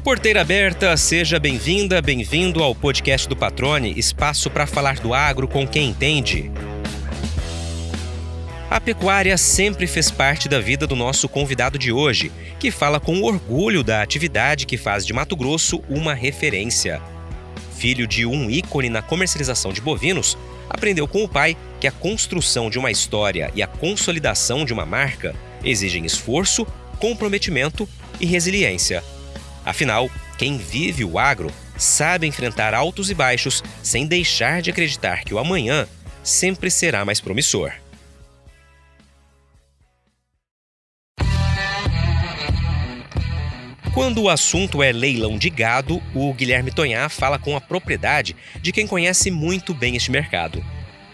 Porteira aberta, seja bem-vinda, bem-vindo ao podcast do Patrone, espaço para falar do agro com quem entende. A pecuária sempre fez parte da vida do nosso convidado de hoje, que fala com orgulho da atividade que faz de Mato Grosso uma referência. Filho de um ícone na comercialização de bovinos, aprendeu com o pai que a construção de uma história e a consolidação de uma marca exigem esforço, comprometimento e resiliência. Afinal, quem vive o agro sabe enfrentar altos e baixos sem deixar de acreditar que o amanhã sempre será mais promissor. Quando o assunto é leilão de gado, o Guilherme Tonhá fala com a propriedade de quem conhece muito bem este mercado.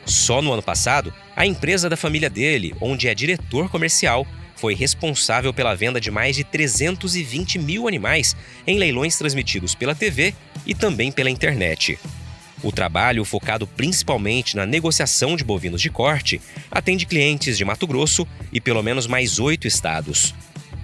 Só no ano passado, a empresa da família dele, onde é diretor comercial, foi responsável pela venda de mais de 320 mil animais em leilões transmitidos pela TV e também pela internet. O trabalho, focado principalmente na negociação de bovinos de corte, atende clientes de Mato Grosso e pelo menos mais 8 estados.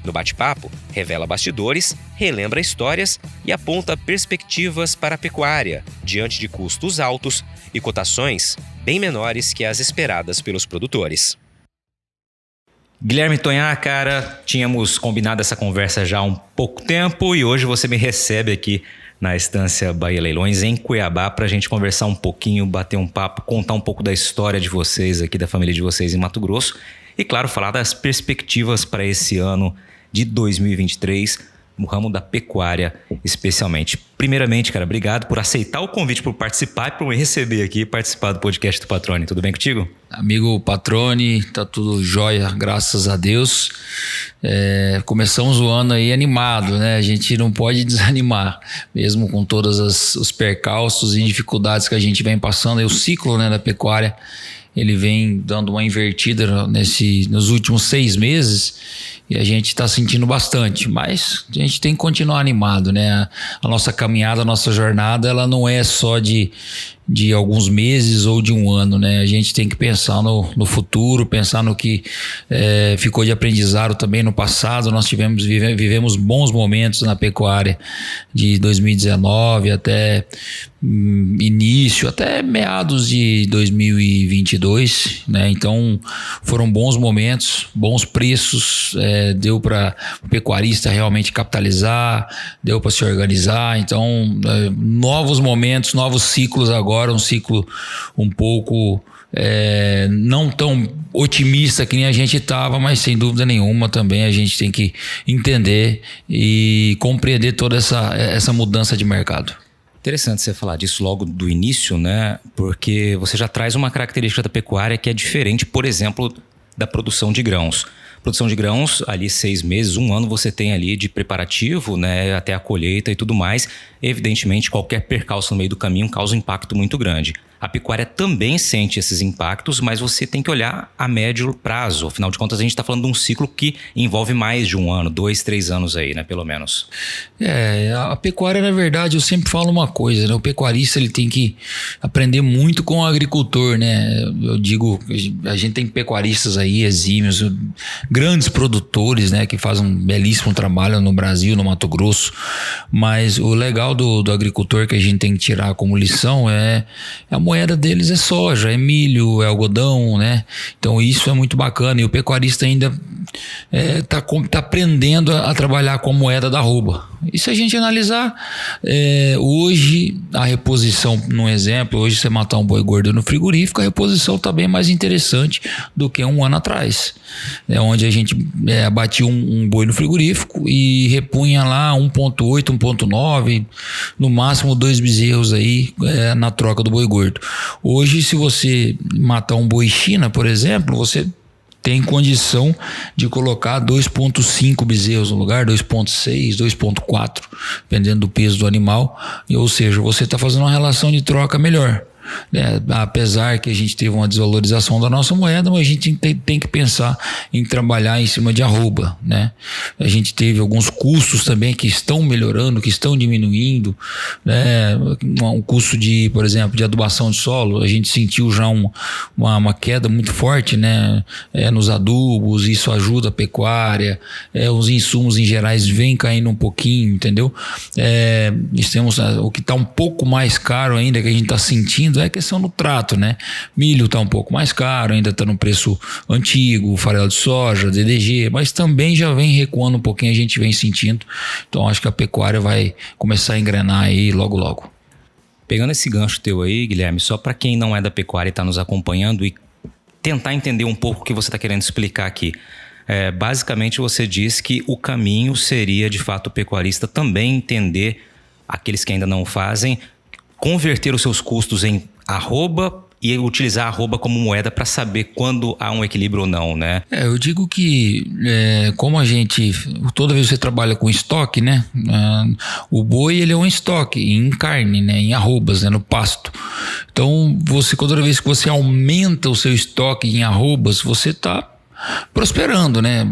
No bate-papo, revela bastidores, relembra histórias e aponta perspectivas para a pecuária, diante de custos altos e cotações bem menores que as esperadas pelos produtores. Guilherme Tonhá, cara, tínhamos combinado essa conversa já há um pouco tempo e hoje você me recebe aqui na Estância Bahia Leilões, em Cuiabá, para a gente conversar um pouquinho, bater um papo, contar um pouco da história de vocês aqui, da família de vocês em Mato Grosso e, claro, falar das perspectivas para esse ano de 2023, no ramo da pecuária especialmente. Primeiramente, cara, obrigado por aceitar o convite, por participar e por me receber aqui e participar do podcast do Patrone. Tudo bem contigo? Amigo Patrone, tá tudo jóia, graças a Deus. Começamos o ano aí animado, né? A gente não pode desanimar, mesmo com todos os percalços e dificuldades que a gente vem passando. E o ciclo, né, da pecuária, ele vem dando uma invertida nos últimos 6 meses e a gente está sentindo bastante, mas a gente tem que continuar animado, né? A nossa caminhada, a nossa jornada, ela não é só de alguns meses ou de um ano, né? A gente tem que pensar no futuro, pensar no que ficou de aprendizado também no passado. Nós vivemos bons momentos na pecuária de 2019 até início, até meados de 2022, né? Então foram bons momentos, bons preços, deu para o pecuarista realmente capitalizar, deu para se organizar. Então novos momentos, novos ciclos agora, um ciclo um pouco não tão otimista que nem a gente estava, mas sem dúvida nenhuma também a gente tem que entender e compreender toda essa mudança de mercado. Interessante você falar disso logo do início, né? Porque você já traz uma característica da pecuária que é diferente, por exemplo, da produção de grãos. Produção de grãos, ali 6 meses, 1 ano você tem ali de preparativo, né, até a colheita e tudo mais. Evidentemente, qualquer percalço no meio do caminho causa um impacto muito grande. A pecuária também sente esses impactos, mas você tem que olhar a médio prazo. Afinal de contas, a gente está falando de um ciclo que envolve mais de 1 ano, 2, 3 anos aí, né, pelo menos. A pecuária, na verdade, eu sempre falo uma coisa, né? O pecuarista, ele tem que aprender muito com o agricultor, né? Eu digo, a gente tem pecuaristas aí exímios, grandes produtores, né, que fazem um belíssimo trabalho no Brasil, no Mato Grosso, mas o legal do agricultor que a gente tem que tirar como lição a moeda deles é soja, é milho, é algodão, né? Então isso é muito bacana e o pecuarista ainda tá aprendendo a trabalhar com a moeda da arroba. E se a gente analisar, hoje a reposição, num exemplo, hoje você matar um boi gordo no frigorífico, a reposição está bem mais interessante do que 1 ano atrás, onde a gente abatia um boi no frigorífico e repunha lá 1,8, 1,9, no máximo 2 bezerros aí na troca do boi gordo. Hoje, se você matar um boi China, por exemplo, você tem condição de colocar 2,5 bezerros no lugar, 2,6, 2,4, dependendo do peso do animal. Ou seja, você está fazendo uma relação de troca melhor. né? Apesar que a gente teve uma desvalorização da nossa moeda, mas a gente tem que pensar em trabalhar em cima de arroba, né? A gente teve alguns custos também que estão melhorando, que estão diminuindo, né? Um custo de, por exemplo, de adubação de solo, a gente sentiu já uma queda muito forte, né? Nos adubos, isso ajuda a pecuária, os insumos em gerais vêm caindo um pouquinho, entendeu? Nós temos o que está um pouco mais caro ainda, que a gente está sentindo, é a questão do trato, né? Milho está um pouco mais caro, ainda está no preço antigo, farelo de soja, DDG, mas também já vem recuando um pouquinho, a gente vem sentindo. Então acho que a pecuária vai começar a engrenar aí logo logo. Pegando esse gancho teu aí, Guilherme, só para quem não é da pecuária e está nos acompanhando e tentar entender um pouco o que você está querendo explicar aqui. Basicamente você diz que o caminho seria de fato o pecuarista também entender, aqueles que ainda não o fazem, converter os seus custos em arroba e utilizar a arroba como moeda para saber quando há um equilíbrio ou não, né? Eu digo que como a gente, toda vez que você trabalha com estoque, né? O boi, ele é um estoque em carne, né? Em arrobas, né? No pasto. Então, toda vez que você aumenta o seu estoque em arrobas, você está prosperando, né?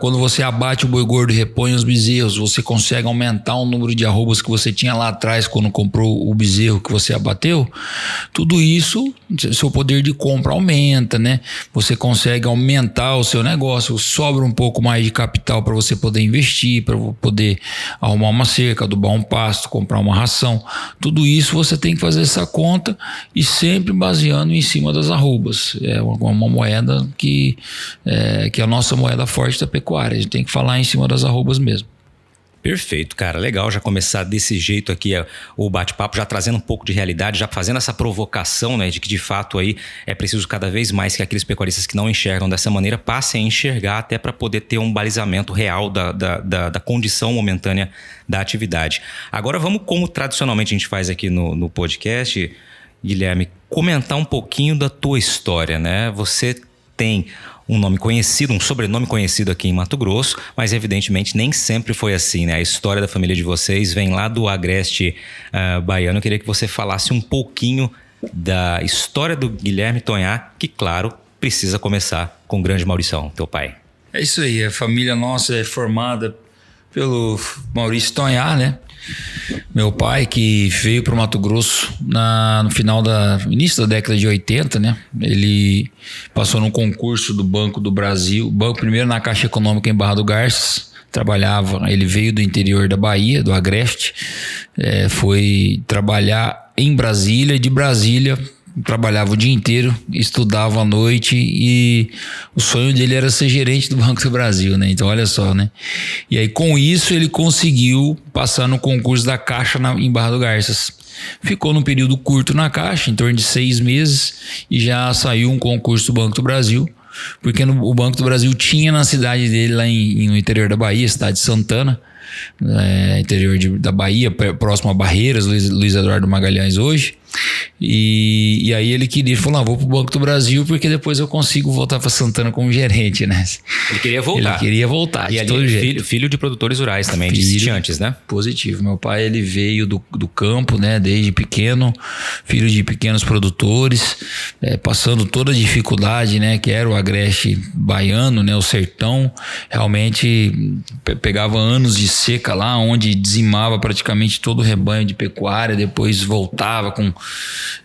Quando você abate o boi gordo e repõe os bezerros, você consegue aumentar o número de arrobas que você tinha lá atrás quando comprou o bezerro que você abateu. Tudo isso, seu poder de compra aumenta, né? Você consegue aumentar o seu negócio, sobra um pouco mais de capital para você poder investir, para poder arrumar uma cerca, adubar um pasto, comprar uma ração. Tudo isso você tem que fazer essa conta e sempre baseando em cima das arrobas. É uma moeda que é a nossa moeda forte da pecuária. A gente tem que falar em cima das arrobas mesmo. Perfeito, cara. Legal já começar desse jeito aqui o bate-papo, já trazendo um pouco de realidade, já fazendo essa provocação, né, de que de fato aí é preciso cada vez mais que aqueles pecuaristas que não enxergam dessa maneira passem a enxergar, até para poder ter um balizamento real da condição momentânea da atividade. Agora vamos, como tradicionalmente a gente faz aqui no podcast, Guilherme, comentar um pouquinho da tua história, né? Você tem um nome conhecido, um sobrenome conhecido aqui em Mato Grosso, mas evidentemente nem sempre foi assim, né? A história da família de vocês vem lá do Agreste baiano. Eu queria que você falasse um pouquinho da história do Guilherme Tonhá, que, claro, precisa começar com o grande Maurição, teu pai. É isso aí, a família nossa é formada pelo Maurício Tonhá, né? Meu pai, que veio para o Mato Grosso no início da década de 80, né? Ele passou num concurso do Banco do Brasil, primeiro na Caixa Econômica em Barra do Garças. Ele veio do interior da Bahia, do Agreste, foi trabalhar em Brasília, de Brasília trabalhava o dia inteiro, estudava à noite e o sonho dele era ser gerente do Banco do Brasil, né? Então olha só, né? E aí com isso ele conseguiu passar no concurso da Caixa em Barra do Garças. Ficou num período curto na Caixa, em torno de 6 meses, e já saiu um concurso do Banco do Brasil, porque o Banco do Brasil tinha na cidade dele, lá no interior da Bahia, cidade de Santana, interior da Bahia, próximo a Barreiras, Luiz Eduardo Magalhães hoje. E aí ele falou, vou pro Banco do Brasil porque depois eu consigo voltar para Santana como gerente, né? Ele queria voltar. E ali filho de produtores rurais também, de sitiantes, né? Positivo. Meu pai, ele veio do campo, né? Desde pequeno, filho de pequenos produtores, passando toda a dificuldade, né? Que era o Agreste baiano, né? O sertão, realmente pegava anos de seca lá, onde dizimava praticamente todo o rebanho de pecuária, depois voltava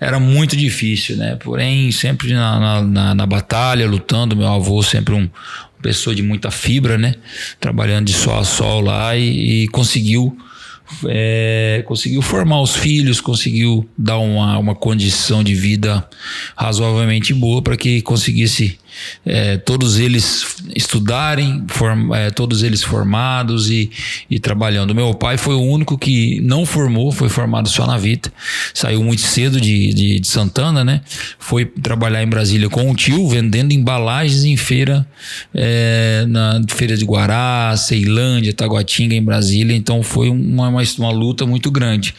era muito difícil, né? Porém, sempre na batalha, lutando. Meu avô sempre uma pessoa de muita fibra, né? Trabalhando de sol a sol lá e conseguiu formar os filhos, conseguiu dar uma condição de vida razoavelmente boa para que conseguisse todos eles estudarem, todos eles formados e trabalhando. Meu pai foi o único que não formou, foi formado só na Vita, saiu muito cedo de Santana, né? Foi trabalhar em Brasília com o tio, vendendo embalagens em feira, na feira de Guará, Ceilândia, Taguatinga, em Brasília. Então foi uma luta muito grande.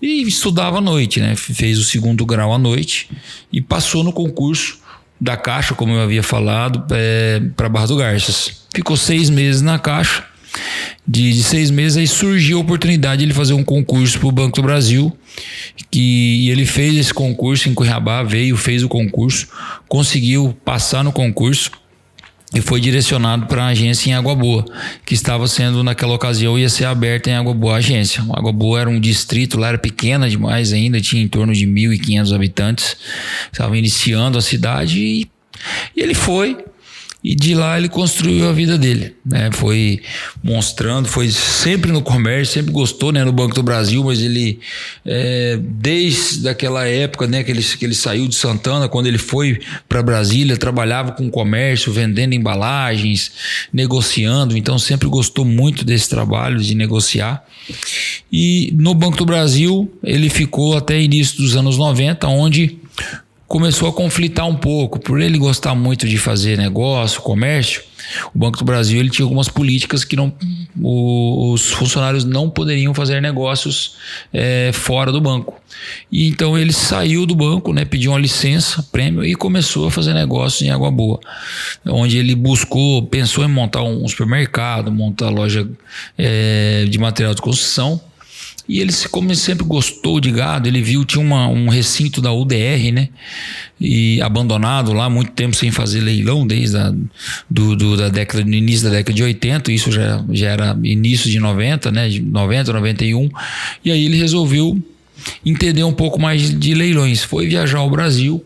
E estudava à noite, né? Fez o 2º grau à noite e passou no concurso da Caixa, como eu havia falado, para Barra do Garças. Ficou 6 meses na Caixa de 6 meses, aí surgiu a oportunidade de ele fazer um concurso para o Banco do Brasil, e ele fez esse concurso em Cuiabá, fez o concurso, conseguiu passar no concurso e foi direcionado para a agência em Água Boa, que estava sendo, naquela ocasião, ia ser aberta em Água Boa a agência. Água Boa era um distrito, lá era pequena demais ainda, tinha em torno de 1.500 habitantes, estava iniciando a cidade e ele foi. E de lá ele construiu a vida dele, né? Foi mostrando, foi sempre no comércio, sempre gostou, né, no Banco do Brasil, mas ele, desde aquela época, né, que ele saiu de Santana, quando ele foi para Brasília, trabalhava com comércio, vendendo embalagens, negociando, então sempre gostou muito desse trabalho de negociar. E no Banco do Brasil ele ficou até início dos anos 90, onde começou a conflitar um pouco, por ele gostar muito de fazer negócio, comércio. O Banco do Brasil ele tinha algumas políticas que os funcionários não poderiam fazer negócios fora do banco. E então ele saiu do banco, né, pediu uma licença, prêmio, e começou a fazer negócios em Água Boa, onde ele pensou em montar um supermercado, montar loja de material de construção. E ele, como ele sempre gostou de gado, ele viu, tinha um recinto da UDR, né? E abandonado lá, muito tempo sem fazer leilão, desde no início da década de 80, isso já era início de 90, né? De 90, 91. E aí ele resolveu entender um pouco mais de leilões. Foi viajar ao Brasil,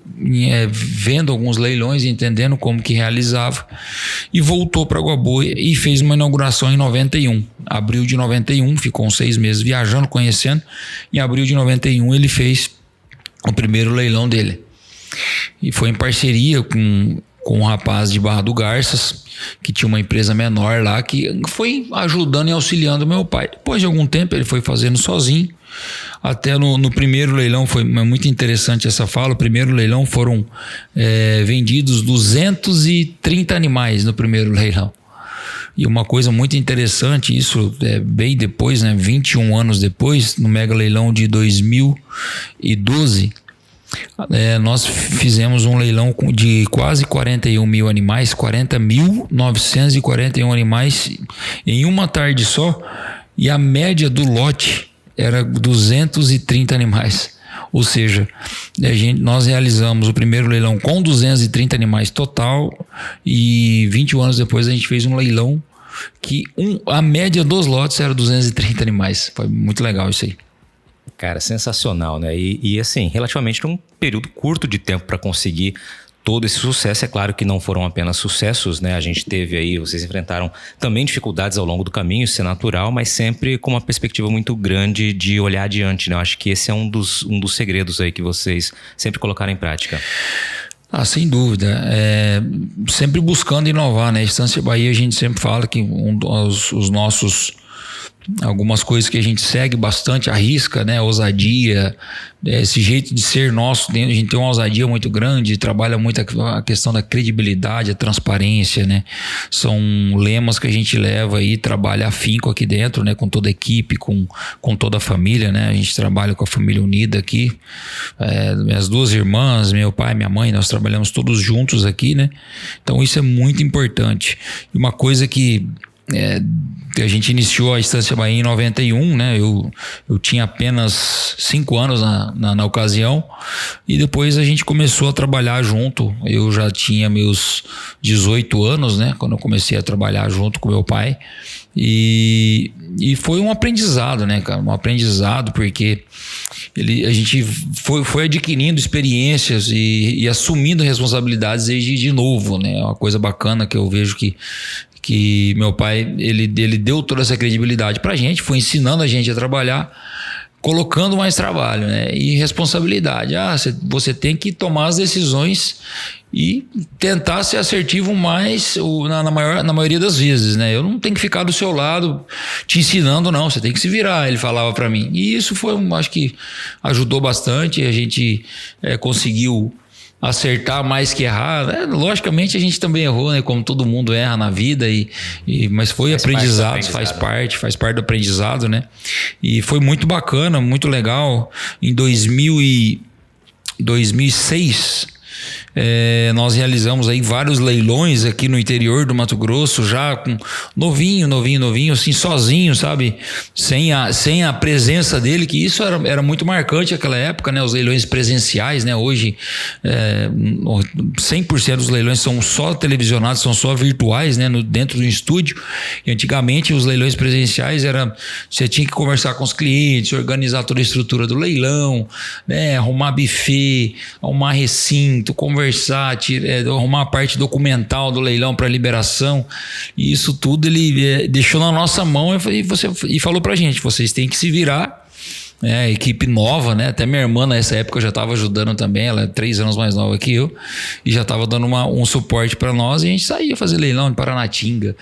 vendo alguns leilões, entendendo como que realizava, e voltou para Água Boa e fez uma inauguração em 91. Abril de 91, ficou uns 6 meses viajando, conhecendo. Em abril de 91 ele fez o primeiro leilão dele. E foi em parceria com um rapaz de Barra do Garças, que tinha uma empresa menor lá, que foi ajudando e auxiliando meu pai. Depois de algum tempo ele foi fazendo sozinho. Até no primeiro leilão, foi muito interessante essa fala. O primeiro leilão foram vendidos 230 animais no primeiro leilão. E uma coisa muito interessante, isso bem depois, né, 21 anos depois, no mega leilão de 2012, nós fizemos um leilão de quase 41 mil animais, 40.941 animais em uma tarde só, e a média do lote era 230 animais. Ou seja, nós realizamos o primeiro leilão com 230 animais total, e 21 anos depois a gente fez um leilão que a média dos lotes era 230 animais. Foi muito legal isso aí. Cara, sensacional, né? E assim, relativamente num período curto de tempo para conseguir todo esse sucesso. É claro que não foram apenas sucessos, né? A gente teve aí, vocês enfrentaram também dificuldades ao longo do caminho, isso é natural, mas sempre com uma perspectiva muito grande de olhar adiante, né? Eu acho que esse é um dos segredos aí que vocês sempre colocaram em prática. Sem dúvida. Sempre buscando inovar, né? Estância Bahia, a gente sempre fala que os nossos... algumas coisas que a gente segue bastante, arrisca, né? Ousadia, esse jeito de ser nosso, a gente tem uma ousadia muito grande, trabalha muito a questão da credibilidade, a transparência, né? São lemas que a gente leva e trabalha afinco aqui dentro, né? Com toda a equipe, com toda a família, né? A gente trabalha com a família unida aqui, minhas 2 irmãs, meu pai, minha mãe, nós trabalhamos todos juntos aqui, né? Então isso é muito importante. E uma coisa que a gente iniciou a Estância Bahia em 91, né? Eu tinha apenas 5 anos na ocasião, e depois a gente começou a trabalhar junto. Eu já tinha meus 18 anos, né? Quando eu comecei a trabalhar junto com meu pai, e foi um aprendizado, né, cara? Um aprendizado, porque a gente foi adquirindo experiências e assumindo responsabilidades desde de novo, né? É uma coisa bacana que eu vejo que meu pai, ele deu toda essa credibilidade pra gente, foi ensinando a gente a trabalhar, colocando mais trabalho, né? E responsabilidade. Você tem que tomar as decisões e tentar ser assertivo na maioria das vezes, né? Eu não tenho que ficar do seu lado te ensinando, não. Você tem que se virar, ele falava pra mim. E isso acho que ajudou bastante. A gente conseguiu acertar mais que errar. Logicamente a gente também errou, né? Como todo mundo erra na vida, mas foi aprendizado, faz parte do aprendizado, né? E foi muito bacana, muito legal. Em 2006 Nós realizamos aí vários leilões aqui no interior do Mato Grosso, já com novinho, assim, sozinho, sabe? Sem a presença dele, que isso era muito marcante naquela época, né? Os leilões presenciais, né? Hoje, 100% dos leilões são só televisionados, são só virtuais, né? Dentro do estúdio. E antigamente, os leilões presenciais você tinha que conversar com os clientes, organizar toda a estrutura do leilão, né? Arrumar buffet, arrumar recinto, conversar, arrumar a parte documental do leilão para liberação. E isso tudo ele deixou na nossa mão e falou pra gente: vocês têm que se virar. Equipe nova, né? Até minha irmã nessa época já estava ajudando também, ela é 3 anos mais nova que eu, e já estava dando um suporte para nós, e a gente saía fazer leilão em Paranatinga,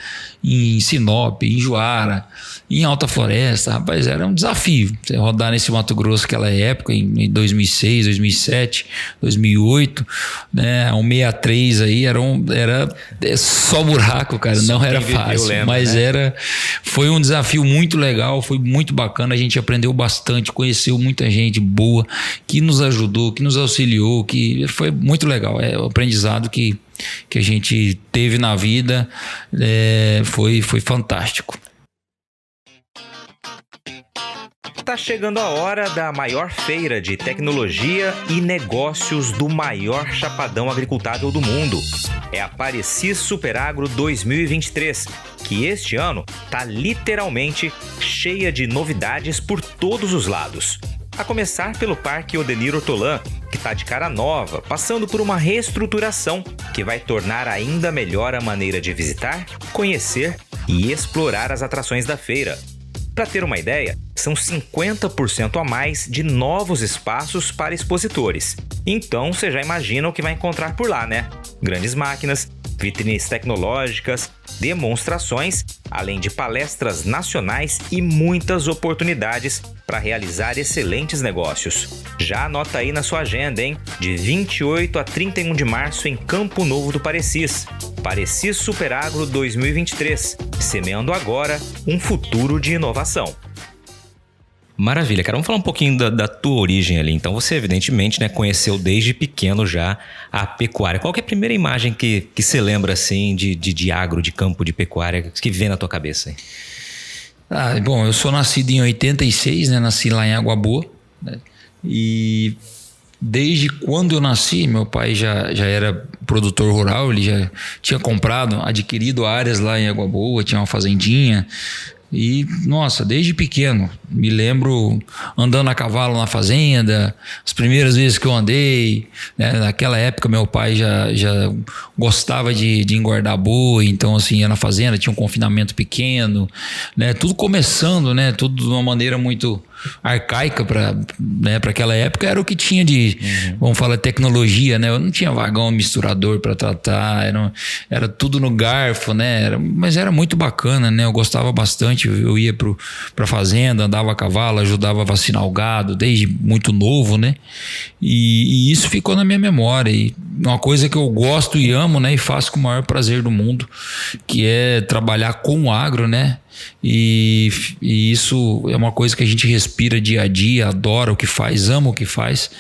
em Sinop, em Juara, em Alta Floresta. Rapaz, era um desafio você rodar nesse Mato Grosso naquela época, em 2006, 2007, 2008, né? 163 aí era só buraco, cara, não era fácil, mas foi um desafio muito legal, foi muito bacana, a gente aprendeu bastante, conheceu muita gente boa que nos ajudou, que nos auxiliou, que foi muito legal. O aprendizado que a gente teve na vida foi fantástico. Tá chegando a hora da maior feira de tecnologia e negócios do maior chapadão agricultável do mundo. É a Parecis Superagro 2023, que este ano tá literalmente cheia de novidades por todos os lados. A começar pelo Parque Odenir Hortolã, que tá de cara nova, passando por uma reestruturação que vai tornar ainda melhor a maneira de visitar, conhecer e explorar as atrações da feira. Para ter uma ideia, são 50% a mais de novos espaços para expositores. Então você já imagina o que vai encontrar por lá, né? Grandes máquinas, vitrines tecnológicas, demonstrações, além de palestras nacionais e muitas oportunidades para realizar excelentes negócios. Já anota aí na sua agenda, hein? De 28 a 31 de março em Campo Novo do Parecis. Parecis Superagro 2023, semeando agora um futuro de inovação. Maravilha, cara. Vamos falar um pouquinho da tua origem ali. Então você evidentemente, né, conheceu desde pequeno já a pecuária. Qual que é a primeira imagem que você lembra assim de agro, de campo, de pecuária, que vem na tua cabeça aí? Bom, eu sou nascido em 86, né? Nasci lá em Água Boa, né? E desde quando eu nasci, meu pai já era produtor rural, ele já tinha adquirido áreas lá em Água Boa, tinha uma fazendinha. E, nossa, desde pequeno, me lembro andando a cavalo na fazenda, as primeiras vezes que eu andei, né? Naquela época meu pai já gostava de engordar boi, então assim, ia na fazenda, tinha um confinamento pequeno, né? Tudo começando, né? Tudo de uma maneira muito arcaica para aquela época, era o que tinha de, vamos falar, tecnologia, né? Eu não tinha vagão misturador para tratar, era tudo no garfo, né? Mas era muito bacana, né? Eu gostava bastante, eu ia pra fazenda, andava a cavalo, ajudava a vacinar o gado desde muito novo, né? E isso ficou na minha memória, e uma coisa que eu gosto e amo, né? E faço com o maior prazer do mundo, que é trabalhar com o agro, né? E isso é uma coisa que a gente respira dia a dia, adora o que faz, ama o que faz,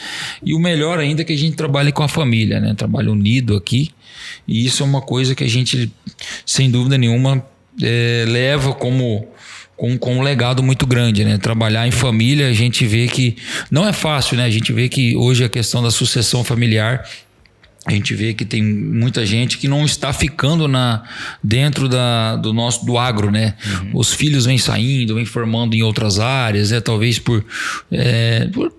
e o melhor ainda é que a gente trabalha com a família, né? Trabalha unido aqui, e isso é uma coisa que a gente, sem dúvida nenhuma, leva com um legado muito grande, né? Trabalhar em família, a gente vê que não é fácil, né? A gente vê que hoje a questão da sucessão familiar, a gente vê que tem muita gente que não está ficando dentro do agro, né? Os filhos vêm saindo, vêm formando em outras áreas, né? Talvez por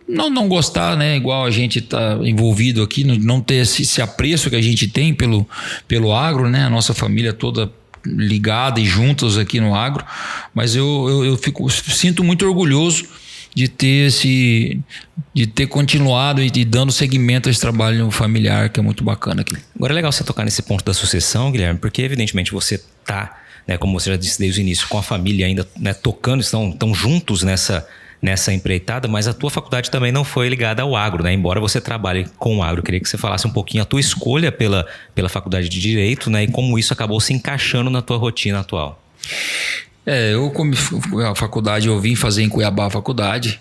não gostar, né? Igual a gente está envolvido aqui, não ter esse apreço que a gente tem pelo agro, né? A nossa família toda ligada e juntos aqui no agro, mas eu sinto muito orgulhoso de ter continuado e dando seguimento a esse trabalho familiar, que é muito bacana aqui. Agora é legal você tocar nesse ponto da sucessão, Guilherme, porque evidentemente você está, né, como você já disse desde o início, com a família ainda, né, tocando, estão juntos nessa empreitada, mas a tua faculdade também não foi ligada ao agro, né? Embora você trabalhe com o agro. Eu queria que você falasse um pouquinho a tua escolha pela faculdade de Direito, né, e como isso acabou se encaixando na tua rotina atual. A faculdade eu vim fazer em Cuiabá a faculdade,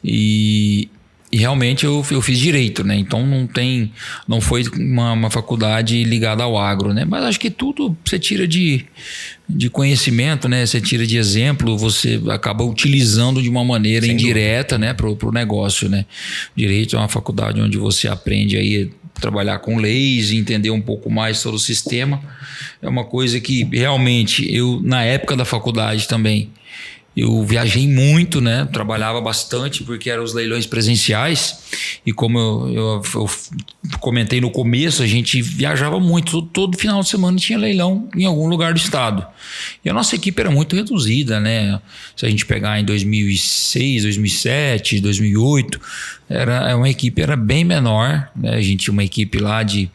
e E realmente eu fiz direito, né? Então não foi uma faculdade ligada ao agro, né? Mas acho que tudo você tira de conhecimento, né? Você tira de exemplo, você acaba utilizando de uma maneira indireta, né? Pro negócio, né? Direito é uma faculdade onde você aprende aí a trabalhar com leis, entender um pouco mais sobre o sistema. É uma coisa que realmente eu, na época da faculdade também, eu viajei muito, né? Trabalhava bastante porque eram os leilões presenciais e como eu comentei no começo, a gente viajava muito. Todo final de semana tinha leilão em algum lugar do estado. E a nossa equipe era muito reduzida, né? Se a gente pegar em 2006, 2007, 2008, uma equipe era bem menor, né? A gente tinha uma equipe lá de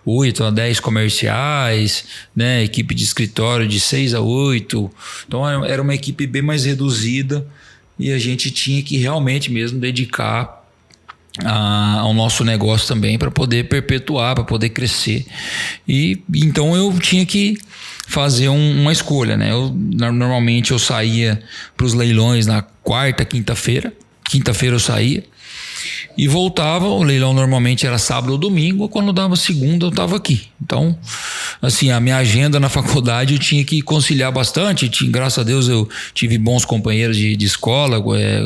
8 a 10 comerciais, né? Equipe de escritório de 6 a 8. Então era uma equipe bem mais reduzida e a gente tinha que realmente mesmo dedicar ao nosso negócio também para poder perpetuar, para poder crescer. E então eu tinha que fazer uma escolha, né? Normalmente eu saía para os leilões na quarta, quinta-feira. Quinta-feira eu saía e voltava. O leilão normalmente era sábado ou domingo. Quando dava segunda eu estava aqui. Então, assim, a minha agenda na faculdade eu tinha que conciliar bastante. Graças a Deus eu tive bons companheiros de escola,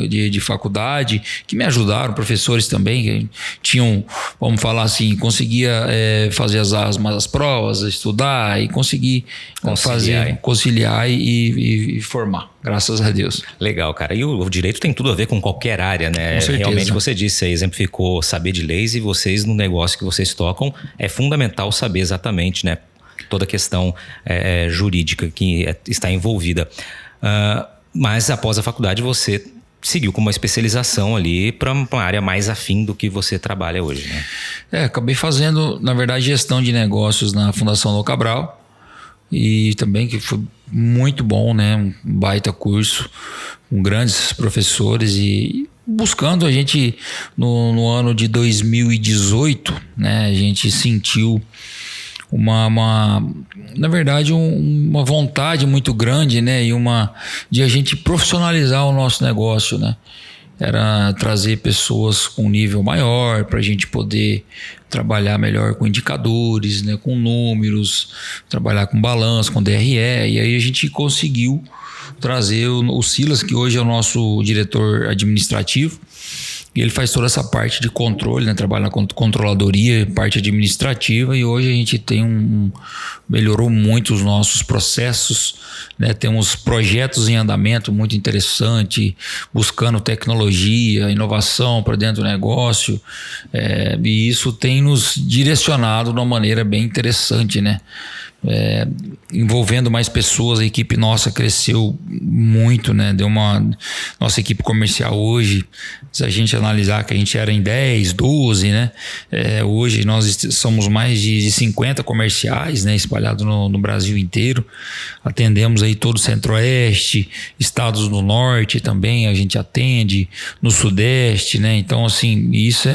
de faculdade, que me ajudaram, professores também, que tinham, vamos falar assim, conseguia fazer as provas, estudar e conseguir conciliar e formar. Graças a Deus. Legal, cara. E o direito tem tudo a ver com qualquer área, né? Com certeza. Realmente você disse, você exemplificou saber de leis e vocês, no negócio que vocês tocam, é fundamental saber exatamente, né? Toda a questão jurídica que está envolvida. Mas após a faculdade você seguiu com uma especialização ali para uma área mais afim do que você trabalha hoje, né? Acabei fazendo, na verdade, gestão de negócios na Fundação Dom Cabral. E também que foi muito bom, né? Um baita curso com grandes professores e buscando a gente no ano de 2018, né? A gente sentiu na verdade uma vontade muito grande, né? E de a gente profissionalizar o nosso negócio, né? Era trazer pessoas com nível maior para a gente poder trabalhar melhor com indicadores, né, com números, trabalhar com balanço, com DRE. E aí a gente conseguiu trazer o Silas, que hoje é o nosso diretor administrativo. E ele faz toda essa parte de controle, né? Trabalha na controladoria, parte administrativa, e hoje a gente melhorou muito os nossos processos, né? Temos projetos em andamento muito interessante, buscando tecnologia, inovação para dentro do negócio, e isso tem nos direcionado de uma maneira bem interessante, né? Envolvendo mais pessoas, a equipe nossa cresceu muito, né? Nossa equipe comercial hoje, se a gente analisar que a gente era em 10, 12, né? Hoje nós somos mais de 50 comerciais, né? Espalhados no Brasil inteiro. Atendemos aí todo o Centro-Oeste, estados do Norte também a gente atende, no Sudeste, né? Então, assim, isso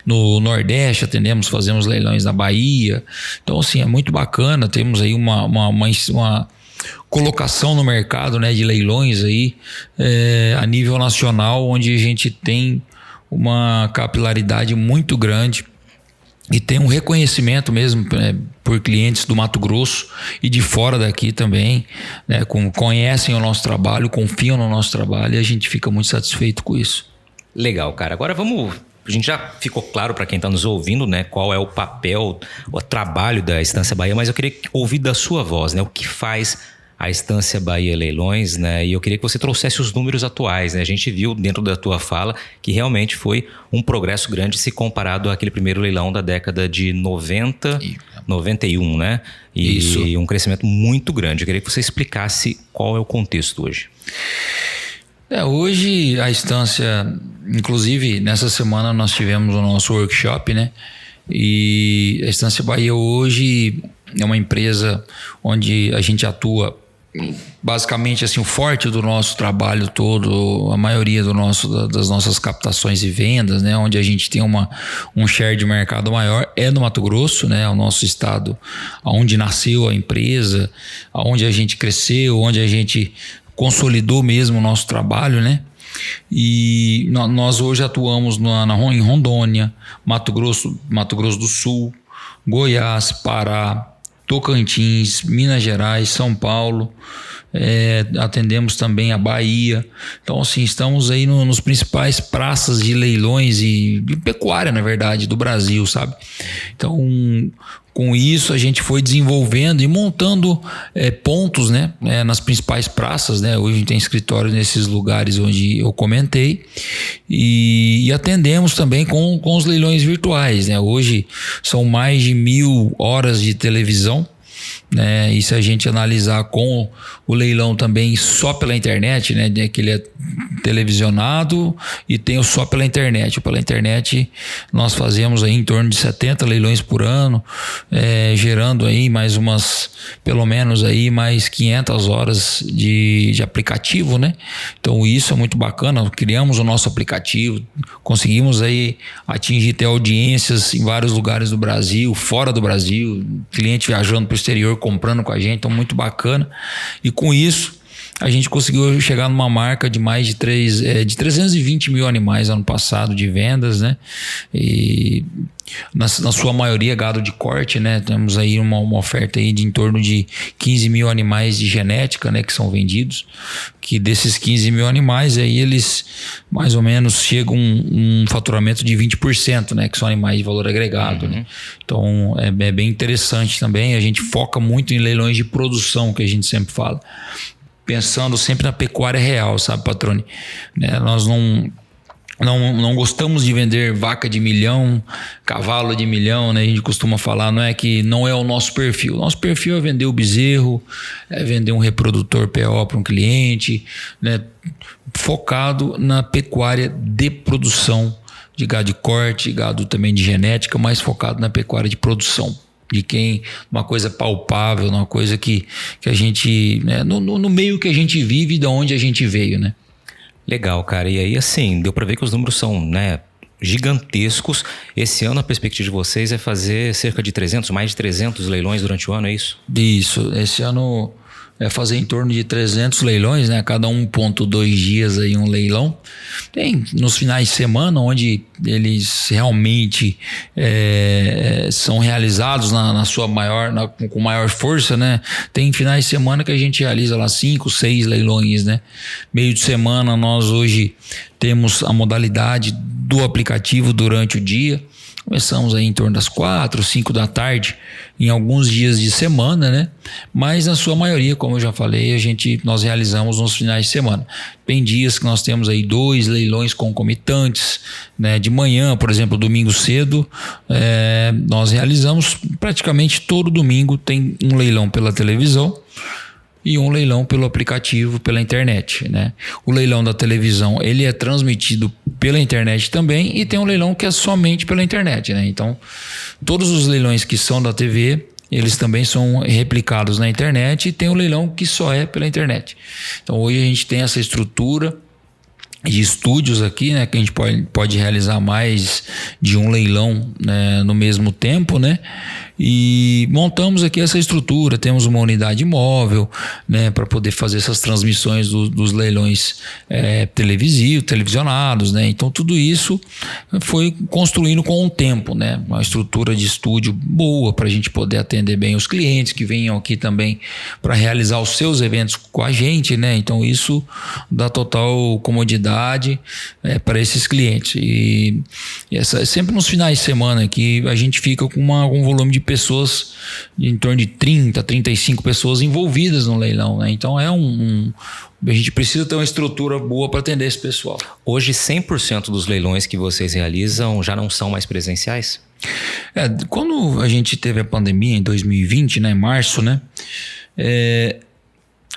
no Nordeste fazemos leilões na Bahia. Então, assim, é muito bacana. Temos aí uma colocação no mercado, né, de leilões aí, a nível nacional, onde a gente tem uma capilaridade muito grande e tem um reconhecimento mesmo por clientes do Mato Grosso e de fora daqui também, né, conhecem o nosso trabalho, confiam no nosso trabalho, e a gente fica muito satisfeito com isso. Legal, cara. Agora a gente já ficou claro para quem está nos ouvindo, né, qual é o papel, o trabalho da Estância Bahia, mas eu queria ouvir da sua voz, né, o que faz a Estância Bahia Leilões, né, e eu queria que você trouxesse os números atuais, né, a gente viu dentro da tua fala que realmente foi um progresso grande se comparado àquele primeiro leilão da década de 90, 91, né, e um crescimento muito grande. Eu queria que você explicasse qual é o contexto hoje. Hoje a Estância, inclusive nessa semana nós tivemos o nosso workshop, né? E a Estância Bahia hoje é uma empresa onde a gente atua basicamente assim, o forte do nosso trabalho todo, a maioria das nossas captações e vendas, né? Onde a gente tem um share de mercado maior é no Mato Grosso, né? O nosso estado onde nasceu a empresa, onde a gente cresceu, onde a gente consolidou mesmo o nosso trabalho, né? E nós hoje atuamos em Rondônia, Mato Grosso do Sul, Goiás, Pará, Tocantins, Minas Gerais, São Paulo, atendemos também a Bahia. Então, assim, estamos aí nos principais praças de leilões e de pecuária, na verdade, do Brasil, sabe? Então, com isso a gente foi desenvolvendo e montando pontos, né, nas principais praças, né? Hoje a gente tem escritório nesses lugares onde eu comentei e atendemos também com os leilões virtuais, né? Hoje são mais de 1.000 horas de televisão, né? E se a gente analisar com o leilão também só pela internet, né, que ele é televisionado e tem o só pela internet. Pela internet nós fazemos aí em torno de 70 leilões por ano, gerando aí pelo menos aí mais 500 horas de aplicativo, né? Então isso é muito bacana. Criamos o nosso aplicativo, conseguimos aí atingir até audiências em vários lugares do Brasil, fora do Brasil, cliente viajando para o exterior comprando com a gente, então muito bacana. E com isso a gente conseguiu chegar numa marca de mais de 320 mil animais ano passado de vendas, né? E na sua maioria gado de corte, né? Temos aí uma oferta aí de em torno de 15 mil animais de genética, né? Que são vendidos, que desses 15 mil animais aí eles mais ou menos chegam um faturamento de 20%, né? Que são animais de valor agregado, né? Então é bem interessante também. A gente foca muito em leilões de produção, que a gente sempre fala, pensando sempre na pecuária real, sabe, Patrone? Nós não gostamos de vender vaca de milhão, cavalo de milhão, né? A gente costuma falar, não é o nosso perfil. Nosso perfil é vender o bezerro, é vender um reprodutor PO para um cliente, né? Focado na pecuária de produção, de gado de corte, gado também de genética, mas focado na pecuária de produção. Uma coisa palpável, uma coisa que a gente, né, no meio que a gente vive e de onde a gente veio, né? Legal, cara. E aí, assim, deu para ver que os números são, né, gigantescos. Esse ano a perspectiva de vocês é fazer cerca de mais de 300 leilões durante o ano, é isso? Isso. Esse ano é fazer em torno de 300 leilões, né? Cada 1,2 dias aí um leilão. Tem nos finais de semana onde eles realmente são realizados com maior força, né? Tem finais de semana que a gente realiza lá 5, 6 leilões, né? Meio de semana nós hoje temos a modalidade do aplicativo durante o dia. Começamos aí em torno das 4, 5 da tarde, em alguns dias de semana, né? Mas na sua maioria, como eu já falei, nós realizamos nos finais de semana. Tem dias que nós temos aí 2 leilões concomitantes, né? De manhã, por exemplo, domingo cedo, nós realizamos praticamente todo domingo tem um leilão pela televisão e um leilão pelo aplicativo, pela internet, né? O leilão da televisão, ele é transmitido pela internet também, e tem um leilão que é somente pela internet, né? Então, todos os leilões que são da TV, eles também são replicados na internet, e tem um leilão que só é pela internet. Então, hoje a gente tem essa estrutura de estúdios aqui, né, que a gente pode realizar mais de um leilão, né, no mesmo tempo, né? E montamos aqui essa estrutura, temos uma unidade móvel, né, para poder fazer essas transmissões dos leilões televisionados, né? Então tudo isso foi construindo com o tempo, né? Uma estrutura de estúdio boa para a gente poder atender bem os clientes que venham aqui também para realizar os seus eventos com a gente, né? Então isso dá total comodidade para esses clientes. E sempre nos finais de semana que a gente fica com um volume de pessoas em torno de 30, 35 pessoas envolvidas no leilão, né? Então a gente precisa ter uma estrutura boa para atender esse pessoal. Hoje 100% dos leilões que vocês realizam já não são mais presenciais? Quando a gente teve a pandemia em 2020, né, em março, né,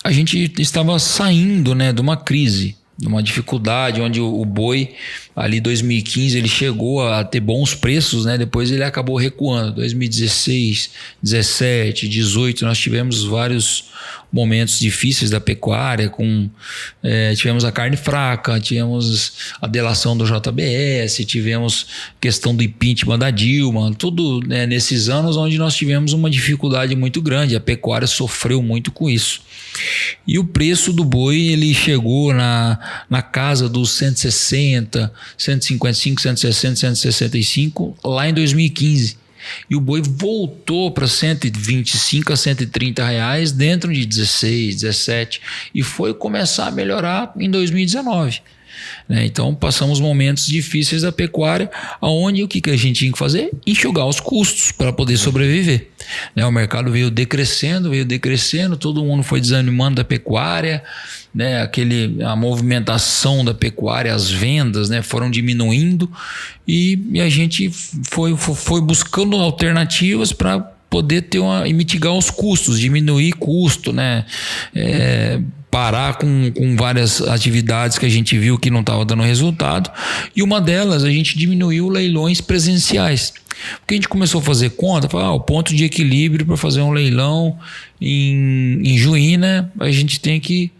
a gente estava saindo, né, de uma crise, de uma dificuldade, onde o boi ali 2015 ele chegou a ter bons preços, né? Depois ele acabou recuando. 2016, 17, 18 nós tivemos vários momentos difíceis da pecuária, tivemos a carne fraca, tivemos a delação do JBS, tivemos questão do impeachment da Dilma, tudo, né, nesses anos onde nós tivemos uma dificuldade muito grande. A pecuária sofreu muito com isso. E o preço do boi ele chegou na casa dos 160, 155, 160, 165 lá em 2015. E o boi voltou para 125 a 130 reais dentro de 16, 17 e foi começar a melhorar em 2019. Então passamos momentos difíceis da pecuária, onde o que a gente tinha que fazer? Enxugar os custos para poder sobreviver. O mercado veio decrescendo, todo mundo foi desanimando da pecuária, a movimentação da pecuária, as vendas foram diminuindo e a gente foi buscando alternativas para poder e mitigar os custos, diminuir custo, parar com várias atividades que a gente viu que não estava dando resultado, e uma delas a gente diminuiu leilões presenciais, porque a gente começou a fazer conta, o ponto de equilíbrio para fazer um leilão em Juína, a gente tem que